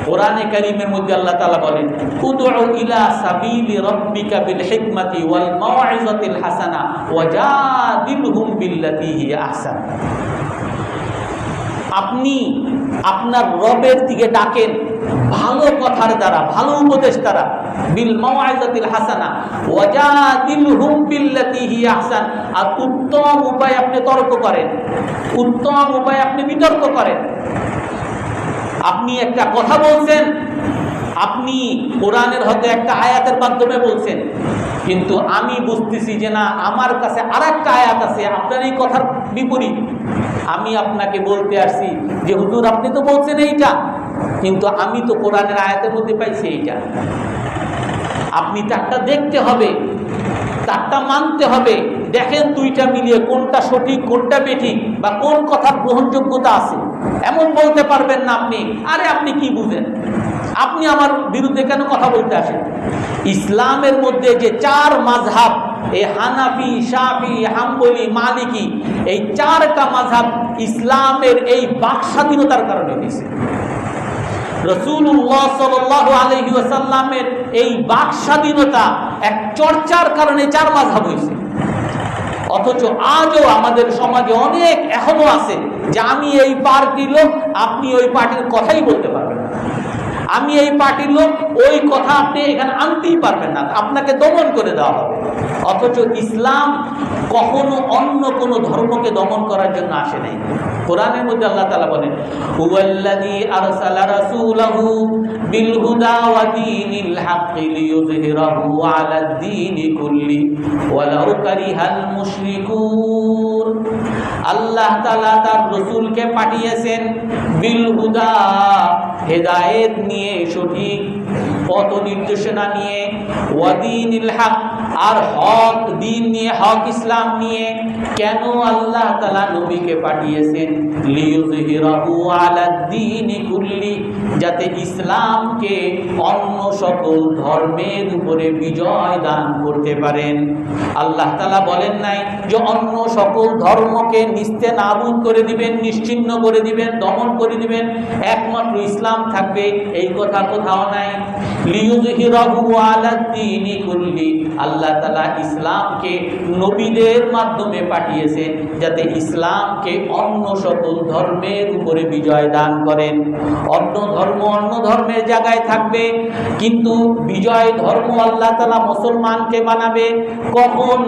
কোরআনে কারীমের মধ্যে আল্লাহ তাআলা বলেন উদউ ইলা সাবিলি রাব্বিকা বিল হিকমাতি ওয়াল মাউইযাতিল হাসানা ওয়াজাদিলহুম বিল্লাতী হিয়া আহসান, আপনি আপনার রবের দিকে ডাকেন ভালো কথার দ্বারা, ভালো উপদেশ দ্বারা, বিল মাউইযাতিল হাসানা ওয়াজাদিলহুম বিল্লাতী হিয়া আহসান, আর উত্তম উপায়ে আপনি তর্ক করেন, উত্তম উপায়ে আপনি বিতর্ক করেন। আপনি একটা কথা বলছেন, আপনি কোরআনের হয়তো একটা আয়াতের মাধ্যমে বলছেন, কিন্তু আমি বুঝতেছি যে না, আমার কাছে আরেকটা আয়াত আছে আপনার এই কথার বিপরীত। আমি আপনাকে বলতে আসছি যে হুজুর আপনি তো বলছেন এইটা, কিন্তু আমি তো কোরআনের আয়াতের মধ্যে পাইছি এইটা। আপনি তারটা দেখতে হবে, তারটা মানতে হবে, দেখেন দুইটা মিলিয়ে কোনটা সঠিক কোনটা বেঠিক, বা কোন কথার গ্রহণযোগ্যতা আছে। এমন বলতে পারবেন না আপনি, আরে আপনি কি বুঝেন, আপনি আমার বিরুদ্ধে কেন কথা বলতে আসেন। ইসলামের মধ্যে যে 4 মাযহাব, এই হানাফি, শাফি, হাম্বলি, মালিকি, এই 4টা মাযহাব ইসলামের এই বাক স্বাধীনতার কারণে হয়েছে। রাসূলুল্লাহ সাল্লাল্লাহু আলাইহি ওয়াসাল্লামের এই বাক স্বাধীনতা এক চর্চার কারণে 4 মাযহাব হয়েছে। অথচ আজও আমাদের সমাজে অনেক এখনো আছে যে আমি এই পার্টির লোক, আপনি ওই পার্টির কথাই বলতে পারবেন না, আমি এই পার্টির লোক, ওই কথা আপনি এখানে আনতেই পারবেন না, আপনাকে দমন করে দেওয়া হবে। অথচ ইসলাম কখনো অন্য কোনো ধর্মকে দমন করার জন্য আসে নাই। কোরআনের মধ্যে আল্লাহ তাআলা বলেন হুয়াল্লাযী আরসালা রাসূলাহু বিল হুদা ওয়া দীনিল হাক্কি লিইয়ুযহিরাহু আলাদ দীনি কুল্লি ওয়ালাউ কারিহাল মুশরিকুন। আল্লাহ তাআলা তার রাসূলকে পাঠিয়েছেন বিল হুদা, হেদায়েত নিয়ে, সঠিক পথ নির্দেশনা নিয়ে, ওয়া দীনিল হক, আর হক দিন নিয়ে, হক ইসলাম নিয়ে। কেন আল্লাহ তাআলা নবীকে পাঠিয়েছেন? লিইয়ুযহিরাহু আলাদ দীনি কুল্লি, যাতে ইসলামকে অন্য সকল ধর্মের উপরে বিজয় দান করতে পারেন। আল্লাহ তাআলা বলেন নাই যে অন্য সকল ধর্মকে নিস্তে নাবুদ করে দিবেন, নিশ্চিহ্ন করে দিবেন, দমন করে দিবেন, একমাত্র ইসলাম থাকবে, এই কথা কোথাও নাই। লিইয়ুযহিরাহু আলাদ-দীনি কুল্লি, আল্লাহ তাআলা ইসলামকে নবীদের মাধ্যমে পাঠিয়েছেন যাতে ইসলামকে অন্য সকল ধর্মের উপরে বিজয় দান করেন। অন্য ধর্ম অন্য ধর্মের জায়গায় থাকবে, কিন্তু বিজয় ধর্ম আল্লাহ তাআলা মুসলমানকে বানাবে কখন?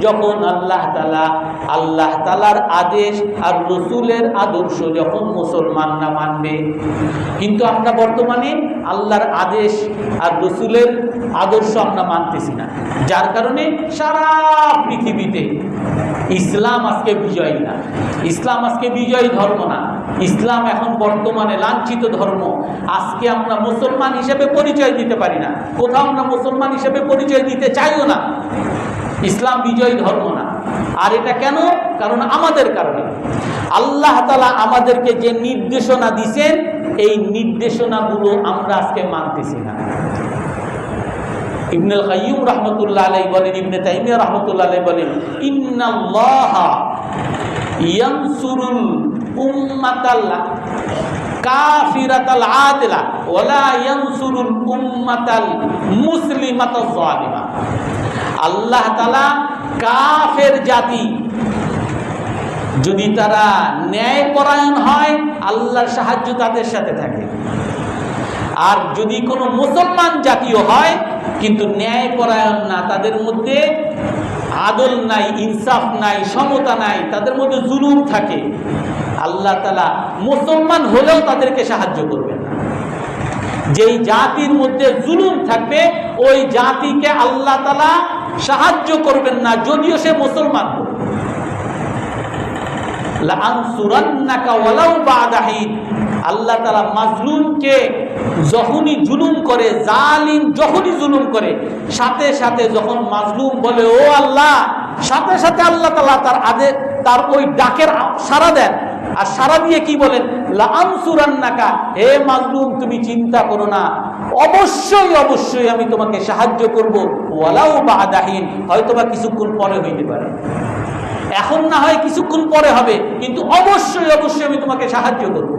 যখন আল্লাহ তাআলার আদেশ আর রাসূলের আদর্শ যখন মুসলমানরা মানবে। কিন্তু আমরা বর্তমানে আল্লাহর আদেশ আর রাসূলের আদর্শ আমরা মানতেছি না, যার কারণে সারা পৃথিবীতে ইসলাম আজকে বিজয়ী না, ইসলাম আজকে বিজয়ী ধর্ম না, ইসলাম এখন বর্তমানে লাঞ্ছিত ধর্ম। আজকে আমরা মুসলমান হিসেবে পরিচয় দিতে পারি না, কোথাও আমরা মুসলমান হিসেবে পরিচয় দিতে চাইও না। ইসলাম বিজয়ী ধর্ম না। আর এটা কেন? কারণ আমাদের কারণে। আল্লাহ তাআলা আমাদেরকে যে নির্দেশনা দিয়েছেন, এই নির্দেশনাগুলো আমরা আজকে মানতেছি না। ইবনুল কাইয়্যিম রাহমাতুল্লাহ আলাইহি বলেন, ইবনে তাইমিয়া রাহমাতুল্লাহ আলাইহি বলেন, ইন্নাল্লাহা ইয়ানসুরুল উম্মাতাল কাফিরাতাল আদিলা ওয়ালা ইয়ানসুরুল উম্মাতাল মুসলিমাতাজ জালিমা। আল্লাহ তাআলা কাফের জাতি যদি তারা ন্যায়পরায়ণ হয়, আল্লাহর সাহায্য তাদের সাথে থাকে। আর যদি কোনো মুসলমান জাতীয় হয় কিন্তু ন্যায়পরায়ণ না, তাদের মধ্যে আদল নাই, ইনসাফ নাই, সমতা নাই, তাদের মধ্যে জুলুম থাকে, আল্লাহ তাআলা মুসলমান হলেও তাদেরকে সাহায্য করবেন না। যেই জাতির মধ্যে জুলুম থাকবে ওই জাতিকে আল্লাহ তাআলা সাহায্য করবেন না, যদিও সে মুসলমান হোক। লাআনসুরান্নাকা ওয়ালাউ বা'দা হিন। আল্লাহ তাআলা মাজলুমকে যখনই জুলুম করে, জালিম যখনই জুলুম করে, সাথে সাথে যখন মাজলুম বলে ও আল্লাহ, সাথে সাথে আল্লাহ তাআলা তার আদেশ, তার ওই ডাকের সাড়া দেন। আর সাড়া দিয়ে কি বলেন? লাআনসুরান্নাকা, হে মাজলুম তুমি চিন্তা করো না, অবশ্যই অবশ্যই আমি তোমাকে সাহায্য করব। ওয়ালাউ বা'দা হিন, হয়তো বা কিছুক্ষণ পরে হইতে পারে, এখন না হয় কিছুক্ষণ পরে হবে, কিন্তু অবশ্যই অবশ্যই আমি তোমাকে সাহায্য করব।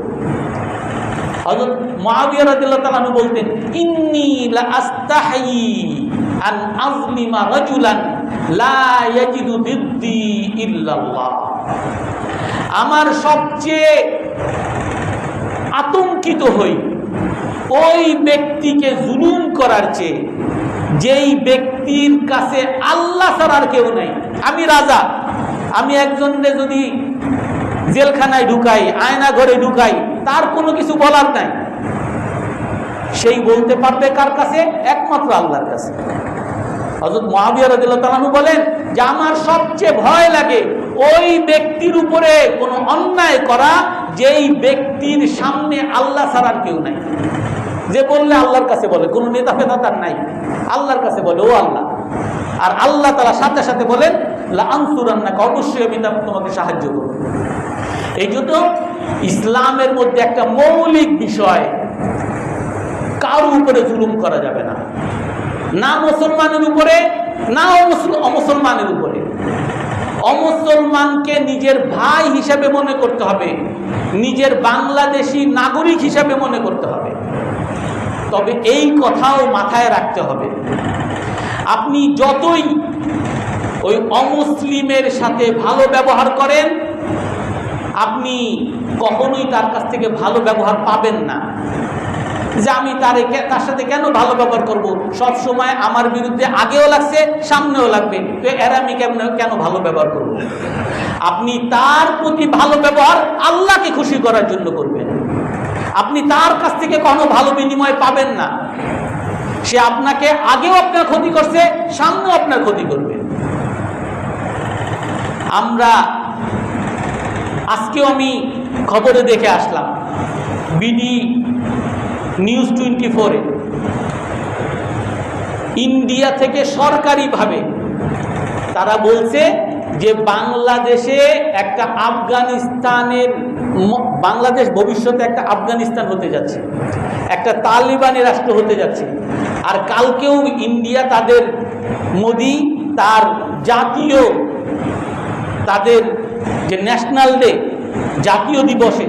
হযরত মুআবিয়া রাদিয়াল্লাহু তাআলা আনহু বলতেন, ইন্নী লা আস্তাহি আন আযলিমা রাজুলান লা ইয়াজিদু দিদ্দি ইল্লাল্লাহ। আমার সবচেয়ে আতঙ্কিত হই ওই ব্যক্তিকে জুলুম করার চেয়ে যেই ব্যক্তির কাছে আল্লাহ ছাড়া আর কেউ নাই। আমি রাজা, আমি একজনকে যদি জেলখানায় ঢুকাই, আয়না ঘরে ঢুকাই, তার কোনো কিছু বলার নাই, সেই বলতে পারবে কার কাছে? একমাত্র আল্লাহর কাছে। হযরত মুআবিয়া রাদিয়াল্লাহু তাআলা আনহু বলেন যে আমার সবচেয়ে ভয় লাগে ওই ব্যক্তির উপরে কোনো অন্যায় করা যেই ব্যক্তির সামনে আল্লাহ ছাড়া আর কেউ নাই, যে বললে আল্লাহর কাছে বলে, কোনো নেতা ফেতা তার নাই, আল্লাহর কাছে বলে ও আল্লাহ। আর আল্লাহ তাআলা সাথে সাথে বলেন লাআনসুরান্নাকা, অবশ্যই আমি তোমাকে সাহায্য করব। এই জন্য ইসলামের মধ্যে একটা মৌলিক বিষয়, কারোর উপরে জুলুম করা যাবে না, না মুসলমানের উপরে না অমুসলমানের উপরে। অমুসলমানকে নিজের ভাই হিসাবে মনে করতে হবে, নিজের বাংলাদেশি নাগরিক হিসাবে মনে করতে হবে। তবে এই কথাও মাথায় রাখতে হবে, আপনি যতই ওই অমুসলিমের সাথে ভালো ব্যবহার করেন, আপনি কখনোই তার কাছ থেকে ভালো ব্যবহার পাবেন না। যে আমি তার সাথে কেন ভালো ব্যবহার করব? সব সময় আমার বিরুদ্ধে আগেও লাগছে, সামনেও লাগবে, তো এর আমি কেন ভালো ব্যবহার করব? আপনি তার প্রতি ভালো ব্যবহার আল্লাহকে খুশি করার জন্য করবেন। আপনি তার কাছ থেকে কোনো ভালো বিনিময় পাবেন না। সে আপনাকে আগেও আপনার ক্ষতি করছে, সামনেও আপনার ক্ষতি করবে। আমরা আজকেও আমি খবরে দেখে আসলাম, বিডি নিউজ 24-এ ইন্ডিয়া থেকে সরকারিভাবে তারা বলছে যে বাংলাদেশে একটা বাংলাদেশ ভবিষ্যতে একটা আফগানিস্তান হতে যাচ্ছে, একটা তালিবানি রাষ্ট্র হতে যাচ্ছে। আর কালকেও ইন্ডিয়া মোদি তার জাতীয় তাদের যে ন্যাশনাল ডে, জাতীয় দিবসে,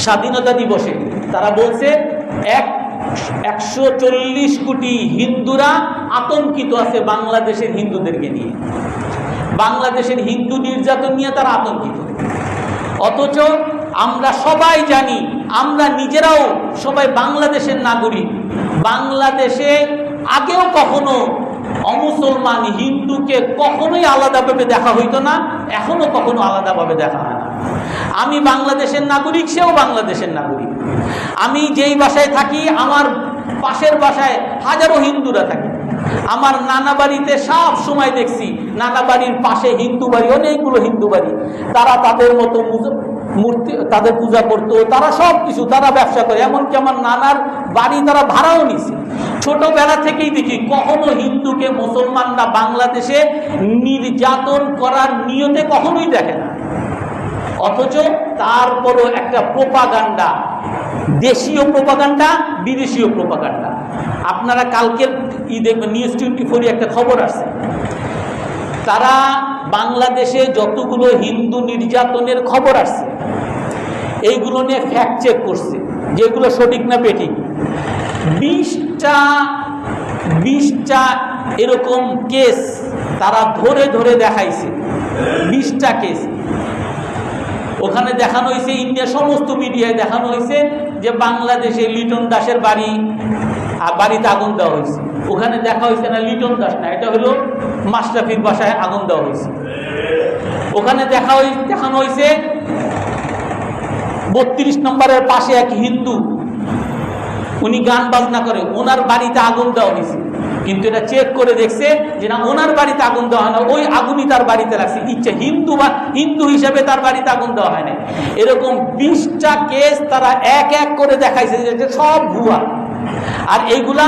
স্বাধীনতা দিবসে তারা বলছে 140 কোটি হিন্দুরা আতঙ্কিত আছে বাংলাদেশের হিন্দুদেরকে নিয়ে, বাংলাদেশের হিন্দু নির্যাতন নিয়ে তারা আতঙ্কিত। অথচ আমরা সবাই জানি, আমরা নিজেরাও সবাই বাংলাদেশের নাগরিক। বাংলাদেশে আগেও কখনো অমুসলমান হিন্দুকে কখনোই আলাদাভাবে দেখা হইতো না, এখনো কখনো আলাদাভাবে দেখা হয় না। আমি বাংলাদেশের নাগরিক, সেও বাংলাদেশের নাগরিক। আমি যেই বাসায় থাকি, আমার পাশের বাসায় হাজারো হিন্দুরা থাকে। আমার নানা বাড়িতে সব সময় দেখছি, নানা বাড়ির পাশে হিন্দু বাড়ি, অনেকগুলো হিন্দু বাড়ি। তারা তাদের মতো মূর্তি, তাদের পূজা করতো, তারা সব কিছু, তারা ব্যবসা করে। এমনকি আমার নানার বাড়ি তারা ভাড়াও নিছে। ছোটবেলা থেকেই দেখি কখনো হিন্দুকে মুসলমানরা বাংলাদেশে নির্যাতন করার নিয়তে কখনোই দেখে না। অথচ তারপরও একটা প্রোপাগান্ডা, দেশীয় প্রোপাগান্ডা, বিদেশীয় প্রোপাগান্ডা। আপনারা কালকের দেখবেন নিউজ 24 একটা খবর আছে, তারা বাংলাদেশে যতগুলো হিন্দু নির্যাতনের খবর আসছে এইগুলো নিয়ে ফ্যাক্ট চেক করছে, যেগুলো সঠিক না বেঠিক। 20টা এরকম কেস তারা ধরে ধরে দেখাইছে, 20টা কেস। ওখানে দেখানো হয়েছে, ইন্ডিয়া সমস্ত মিডিয়ায় দেখানো হয়েছে যে বাংলাদেশে লিটন দাসের বাড়িতে আগুন দেওয়া হয়েছে। ওখানে দেখা হয়েছে না লিটন দাস না, এটা হলো মাশরাফির বাসায় আগুন দেওয়া হয়েছে। ওখানে দেখানো হয়েছে 32 নম্বরের পাশে এক হিন্দু, উনি গান বাজনা করে, ওনার বাড়িতে আগুন দেওয়া হয়েছে। কিন্তু এটা চেক করে দেখছে যে না, ওনার বাড়িতে আগুন দেওয়া হয় না, ওই আগুনই তার বাড়িতে লাগছে। ইচ্ছে হিন্দু হিসেবে তার বাড়িতে আগুন দেওয়া হয় না। এরকম 20টা কেস তারা এক এক করে দেখাইছে যে সব ভুয়া। আর এইগুলা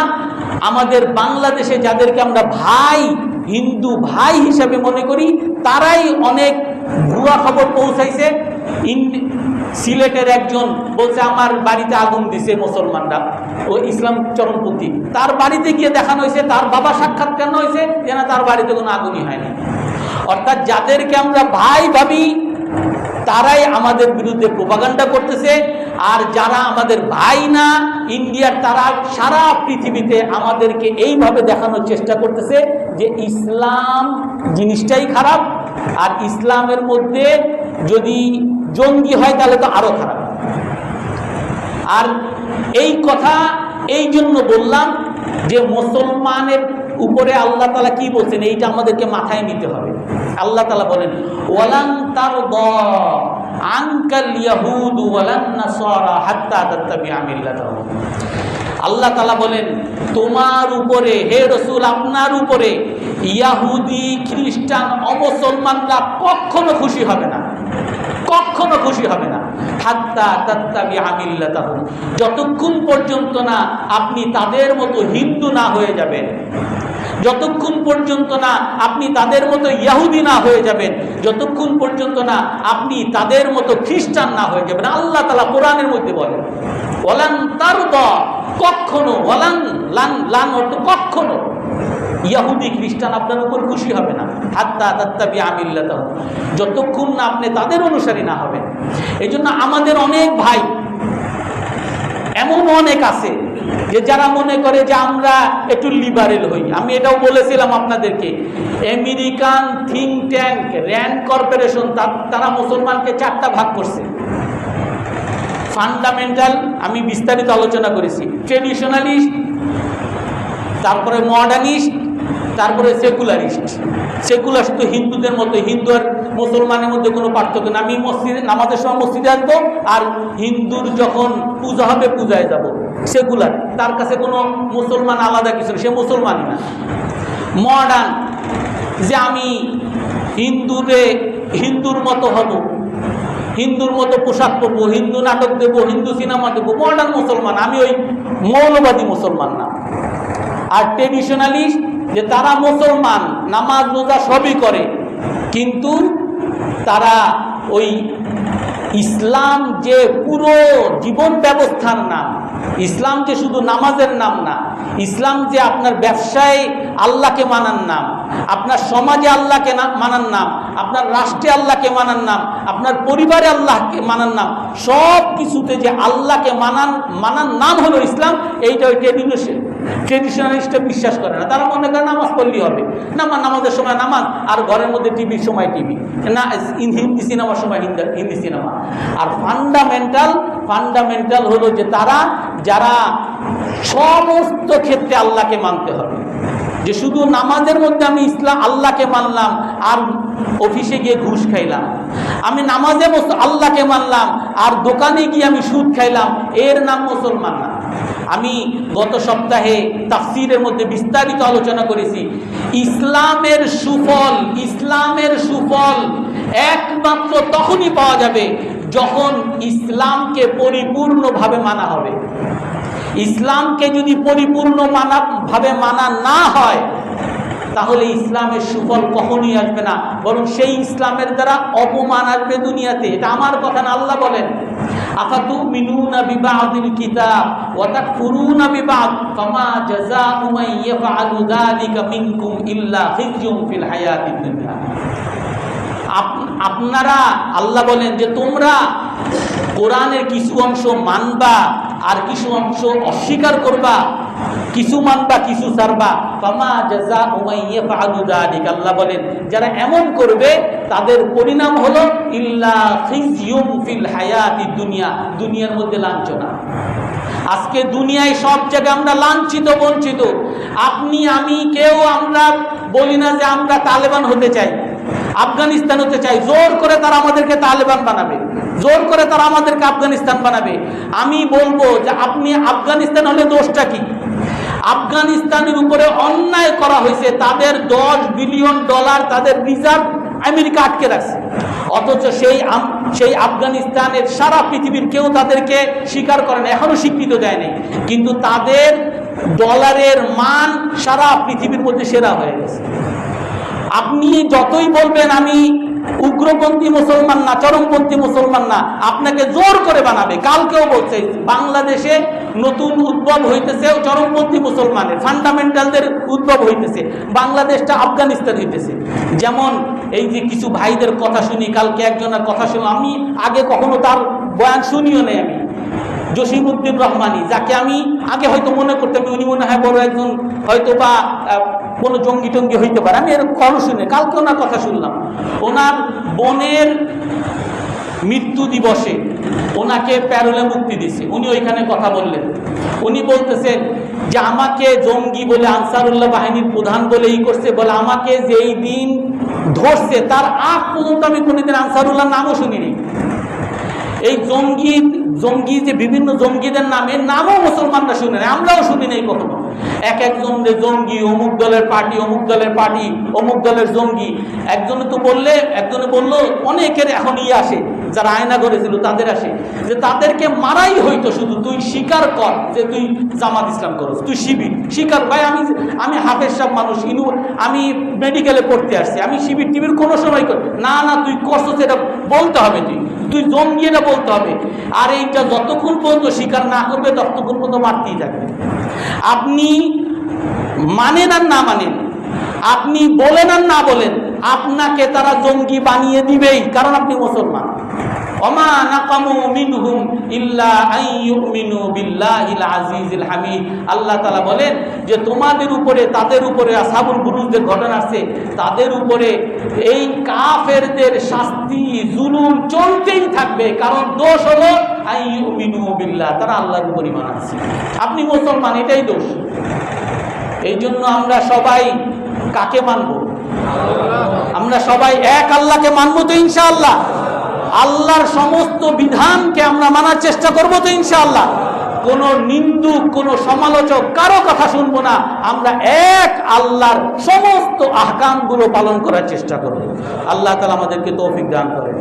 আমাদের বাংলাদেশে যাদেরকে আমরা ভাই, হিন্দু ভাই হিসাবে মনে করি, তারাই অনেক ভুয়া খবর পৌঁছাইছে। সিলেটের একজন বলছে আমার বাড়িতে আগুন দিছে মুসলমানরা, ও ইসলাম চরমপন্থী। তার বাড়িতে গিয়ে দেখানো হয়েছে, তার বাবা সাক্ষাৎ কেন হয়েছে যে না, তার বাড়িতে কোনো আগুনই হয়নি। অর্থাৎ যাদেরকে আমরা ভাই ভাবি তারাই আমাদের বিরুদ্ধে প্রোপাগান্ডা করতেছে, আর যারা আমাদের ভাই না, ইন্ডিয়ার, তারা সারা পৃথিবীতে আমাদেরকে এইভাবে দেখানোর চেষ্টা করতেছে যে ইসলাম জিনিসটাই খারাপ, আর ইসলামের মধ্যে যদি জঙ্গি হয় তাহলে তো আরো খারাপ। আর এই কথা এই জন্য বললাম যে মুসলমানের উপরে আল্লাহ তাআলা কি বলছেন এইটা আমাদেরকে মাথায় নিতে হবে। আল্লাহ তাআলা বলেন ওয়ালান তারদা আনকাল ইয়াহুদ ওয়ালান নাসারা হাত্তা তাত্তাবিআ মিল্লাতাহুম। আল্লাহ তাআলা বলেন তোমার উপরে, হে রাসূল, আপনার উপরে ইহুদি, খ্রিস্টান, অমুসলমানরা কখনো খুশি হবে না, কখনো খুশি হবে না। হাত্তা তাত্তাবিআ মিল্লাতাহুম, যতক্ষণ পর্যন্ত না আপনি তাদের মতো হিন্দু না হয়ে যাবেন, যতক্ষণ পর্যন্ত না আপনি তাদের মতো ইহুদি না হয়ে যাবেন, যতক্ষণ পর্যন্ত না আপনি তাদের মতো খ্রিস্টান না হয়ে যাবেন। আল্লাহ তাআলা কোরআনের মধ্যে বলেন ওয়ালান তারদা, কখনো, ওয়ালান লান অর্থ কখনো, ইহুদি খ্রিস্টান আপনার উপর খুশি হবে না। হাত্তা তাত্তাবিআ মিল্লাতাহুম, যতক্ষণ না আপনি তাদের অনুসারী না হবেন। এই জন্য আমাদের অনেক ভাই এমন অনেক আছে যে যারা মনে করে যে আমরা একটু লিবারেল হই। আমি এটাও বলেছিলাম আপনাদেরকে, American think tank RAND corporation তারা মুসলমানকে 4টা ভাগ করছে। ফান্ডামেন্টাল, আমি বিস্তারিত আলোচনা করেছি, ট্রেডিশনালিস্ট, তারপরে মডার্নিস্ট, তারপরে সেকুলারিস্ট। সেকুলার শুধু হিন্দুদের মতো, হিন্দু আর মুসলমানের মধ্যে কোনো পার্থক্য না। আমি মসজিদে নামাজের সময় মসজিদে আসবো, আর হিন্দুর যখন পূজা হবে পূজায় যাব। সেকুলার, তার কাছে কোনো মুসলমান আলাদা কিছু, সে মুসলমানই না। মডার্ন, যে আমি হিন্দুর মতো হব, হিন্দুর মতো পোশাক পরবো, হিন্দু নাটক দেবো, হিন্দু সিনেমা দেবো, মডার্ন মুসলমান। আমি ওই মৌলবাদী মুসলমান না। আর ট্রেডিশনালিস্ট, যে তারা মুসলমান, নামাজ রোজা সবই করে, কিন্তু তারা ওই ইসলাম যে পুরো জীবন ব্যবস্থার নাম, ইসলাম যে শুধু নামাজের নাম না, ইসলাম যে আপনার ব্যবসায় আল্লাহকে মানার নাম, আপনার সমাজে আল্লাহকে মানার নাম, আপনার রাষ্ট্রে আল্লাহকে মানার নাম, আপনার পরিবারে আল্লাহকে মানার নাম, সব কিছুতে যে আল্লাহকে মানার নাম হলো ইসলাম। এইটা ওই ট্রেডিশনালিস্টে বিশ্বাস করে না। তারা মনে করে নামাজ পড়লেই হবে, নামাজের সময় নামাজ, আর ঘরের মধ্যে টিভির সময় টিভি, না হিন্দি সিনেমার সময় হিন্দি সিনেমা। আর ফান্ডামেন্টাল হলো যে যারা সমস্ত ক্ষেত্রে আল্লাহকে মানতে হবে, যে শুধু নামাজের মধ্যে আমি আল্লাহকে মানলাম আর অফিসে গিয়ে ঘুষ খাইলাম, আমি নামাজে আল্লাহকে মানলাম আর দোকানে গিয়ে আমি সুদ খাইলাম, এর নাম মুসলমান না। আমি গত সপ্তাহে তাফসীরের মধ্যে বিস্তারিত আলোচনা করেছি, ইসলামের সুফল একমাত্র তখনই পাওয়া যাবে যখন ইসলামকে পরিপূর্ণভাবে মানা হবে। ইসলামকে যদি পরিপূর্ণভাবে মানা না হয়, তাহলে ইসলামের সুফল কখনোই আসবে না, বরং সেই ইসলামের দ্বারা অপমান আসবে দুনিয়াতে। এটা আমার কথা না, আল্লাহ বলেন, আফাতুমিনুনা বিবাদিল কিতাব ওয়া তাকফুরুনা বিবাদ ফামা জাযাউ মান ইয়াফআলু যালিকা মিনকুম ইল্লা খিজয়ুন ফিল হায়াতিদ দুনিয়া। আপনারা, আল্লাহ বলেন যে তোমরা কোরআনের কিছু অংশ মানবা আর কিছু অংশ অস্বীকার করবা, কিছু মানবা কিছু ছাড়বা, ফামা জাযাউ মান ইয়াফআলু যালিকা। আল্লাহ বলেন যারা এমন করবে তাদের পরিণাম হলো ইল্লা খিজয়ুন ফিল হায়াতিদ দুনিয়া, দুনিয়ার মধ্যে লাঞ্ছনা। আজকে দুনিয়ায় সব জায়গায় আমরা লাঞ্ছিত, বঞ্চিত। আপনি, আমি, কেউ আমরা বলি না যে আমরা তালেবান হতে চাই, আফগানিস্তান হতে চাই। জোর করে তারা আমাদেরকে তালেবান বানাবে, জোর করে তারা আমাদেরকে আফগানিস্তান বানাবে। আমি বলবো যে আপনি আফগানিস্তান হলে দোষটা কি? আফগানিস্তানের উপরে অন্যায় করা হয়েছে, তাদের $10 বিলিয়ন তাদের রিজার্ভ আমেরিকা আটকে রাখছে, অথচ সেই আফগানিস্তানের সারা পৃথিবীর কেউ তাদেরকে স্বীকার করে না, এখনো স্বীকৃত দেয় নাই। কিন্তু তাদের ডলারের মান সারা পৃথিবীর মধ্যে সেরা হয়ে গেছে। আপনি যতই বলবেন আমি উগ্রপন্থী মুসলমান না, চরমপন্থী মুসলমান না, আপনাকে জোর করে বানাবে। কালকেও বলছে বাংলাদেশে নতুন উদ্ভব হইতেছে চরমপন্থী মুসলমানের, ফান্ডামেন্টালদের উদ্ভব হইতেছে, বাংলাদেশটা আফগানিস্তান হইতেছে। যেমন এই যে কিছু ভাইদের কথা শুনি, কালকে একজনের কথা শুনি, আমি আগে কখনো তার বয়ান শুনিও নেই, আমি জসিমউদ্দিন রহমানী, যাকে আমি আগে হয়তো মনে করতাম উনি মনে হয় বড় একজন, হয়তো বা কোনো জঙ্গি টঙ্গি হইতে পারে, আমি এর খবর শুনে কালকে ওনার কথা শুনলাম। ওনার বোনের মৃত্যু দিবসে ওনাকে প্যারোলে মুক্তি দিছে, উনি ওইখানে কথা বললেন। উনি বলতেছেন যে আমাকে জঙ্গি বলে, আনসারুল্লাহ বাহিনীর প্রধান বলে করছে, বলে আমাকে যেই দিন ধরছে তার আগ পর্যন্ত আমি কোনোদিন আনসারুল্লাহ নামও শুনিনি। এই জঙ্গি যে বিভিন্ন জঙ্গিদের নামও মুসলমানরা শুনে না, আমরাও শুনি নাই কখনো। একজন জঙ্গি, অমুক দলের পার্টি, অমুক দলের পার্টি, অমুক দলের জঙ্গি। একজনে বললো অনেকের এখন আসে, যারা আয়না করেছিল তাদের আসে, যে তাদেরকে মারাই হইতো শুধু তুই স্বীকার কর যে তুই জামাত ইসলাম করস, তুই শিবির স্বীকার। ভাই আমি হাফেজ সাহেব মানুষ, আমি মেডিকেলে পড়তে আসছি, আমি শিবির টিবির কোনো সময় কর না, তুই করছস এটা বলতে হবে, তুই জঙ্গি এটা বলতে হবে। আর এইটা যতক্ষণ পর্যন্ত স্বীকার না করবে ততক্ষণ পর্যন্ত মারতেই থাকবে। আপনি মানেন আর না মানেন, আপনি বলেন আর না বলেন, আপনাকে তারা জঙ্গি বানিয়ে দিবেই, কারণ আপনি মুসলমান। ওমা নাকামু মিনহুম ইল্লা আন ইউমিনু বিল্লাহিল আজিজিল হামিদ। আল্লাহ তাআলা বলেন যে তোমাদের উপরে, তাদের উপরে, আসহাবুল বুরুজের ঘটনা আছে, তাদের উপরে এই কাফেরদের শাস্তি, জুলুম চলতেই থাকবে, কারণ দোষ হলো আন ইউমিনু বিল্লাহ, তারা আল্লাহর উপর ঈমান আনছে। আপনি মুসলমান, এটাই দোষ। এই জন্য আমরা সবাই কাকে মানব? আমরা সবাই এক আল্লাহকে মানবো তো ইনশাআল্লাহ? আল্লাহর সমস্ত বিধানকে আমরা মানার চেষ্টা করবো তো ইনশাআল্লাহ? কোন নিন্দুক, কোন সমালোচক কারো কথা শুনবো না, আমরা এক আল্লাহর সমস্ত আহকামগুলো পালন করার চেষ্টা করব। আল্লাহ তাআলা আমাদেরকে তৌফিক দান করেন।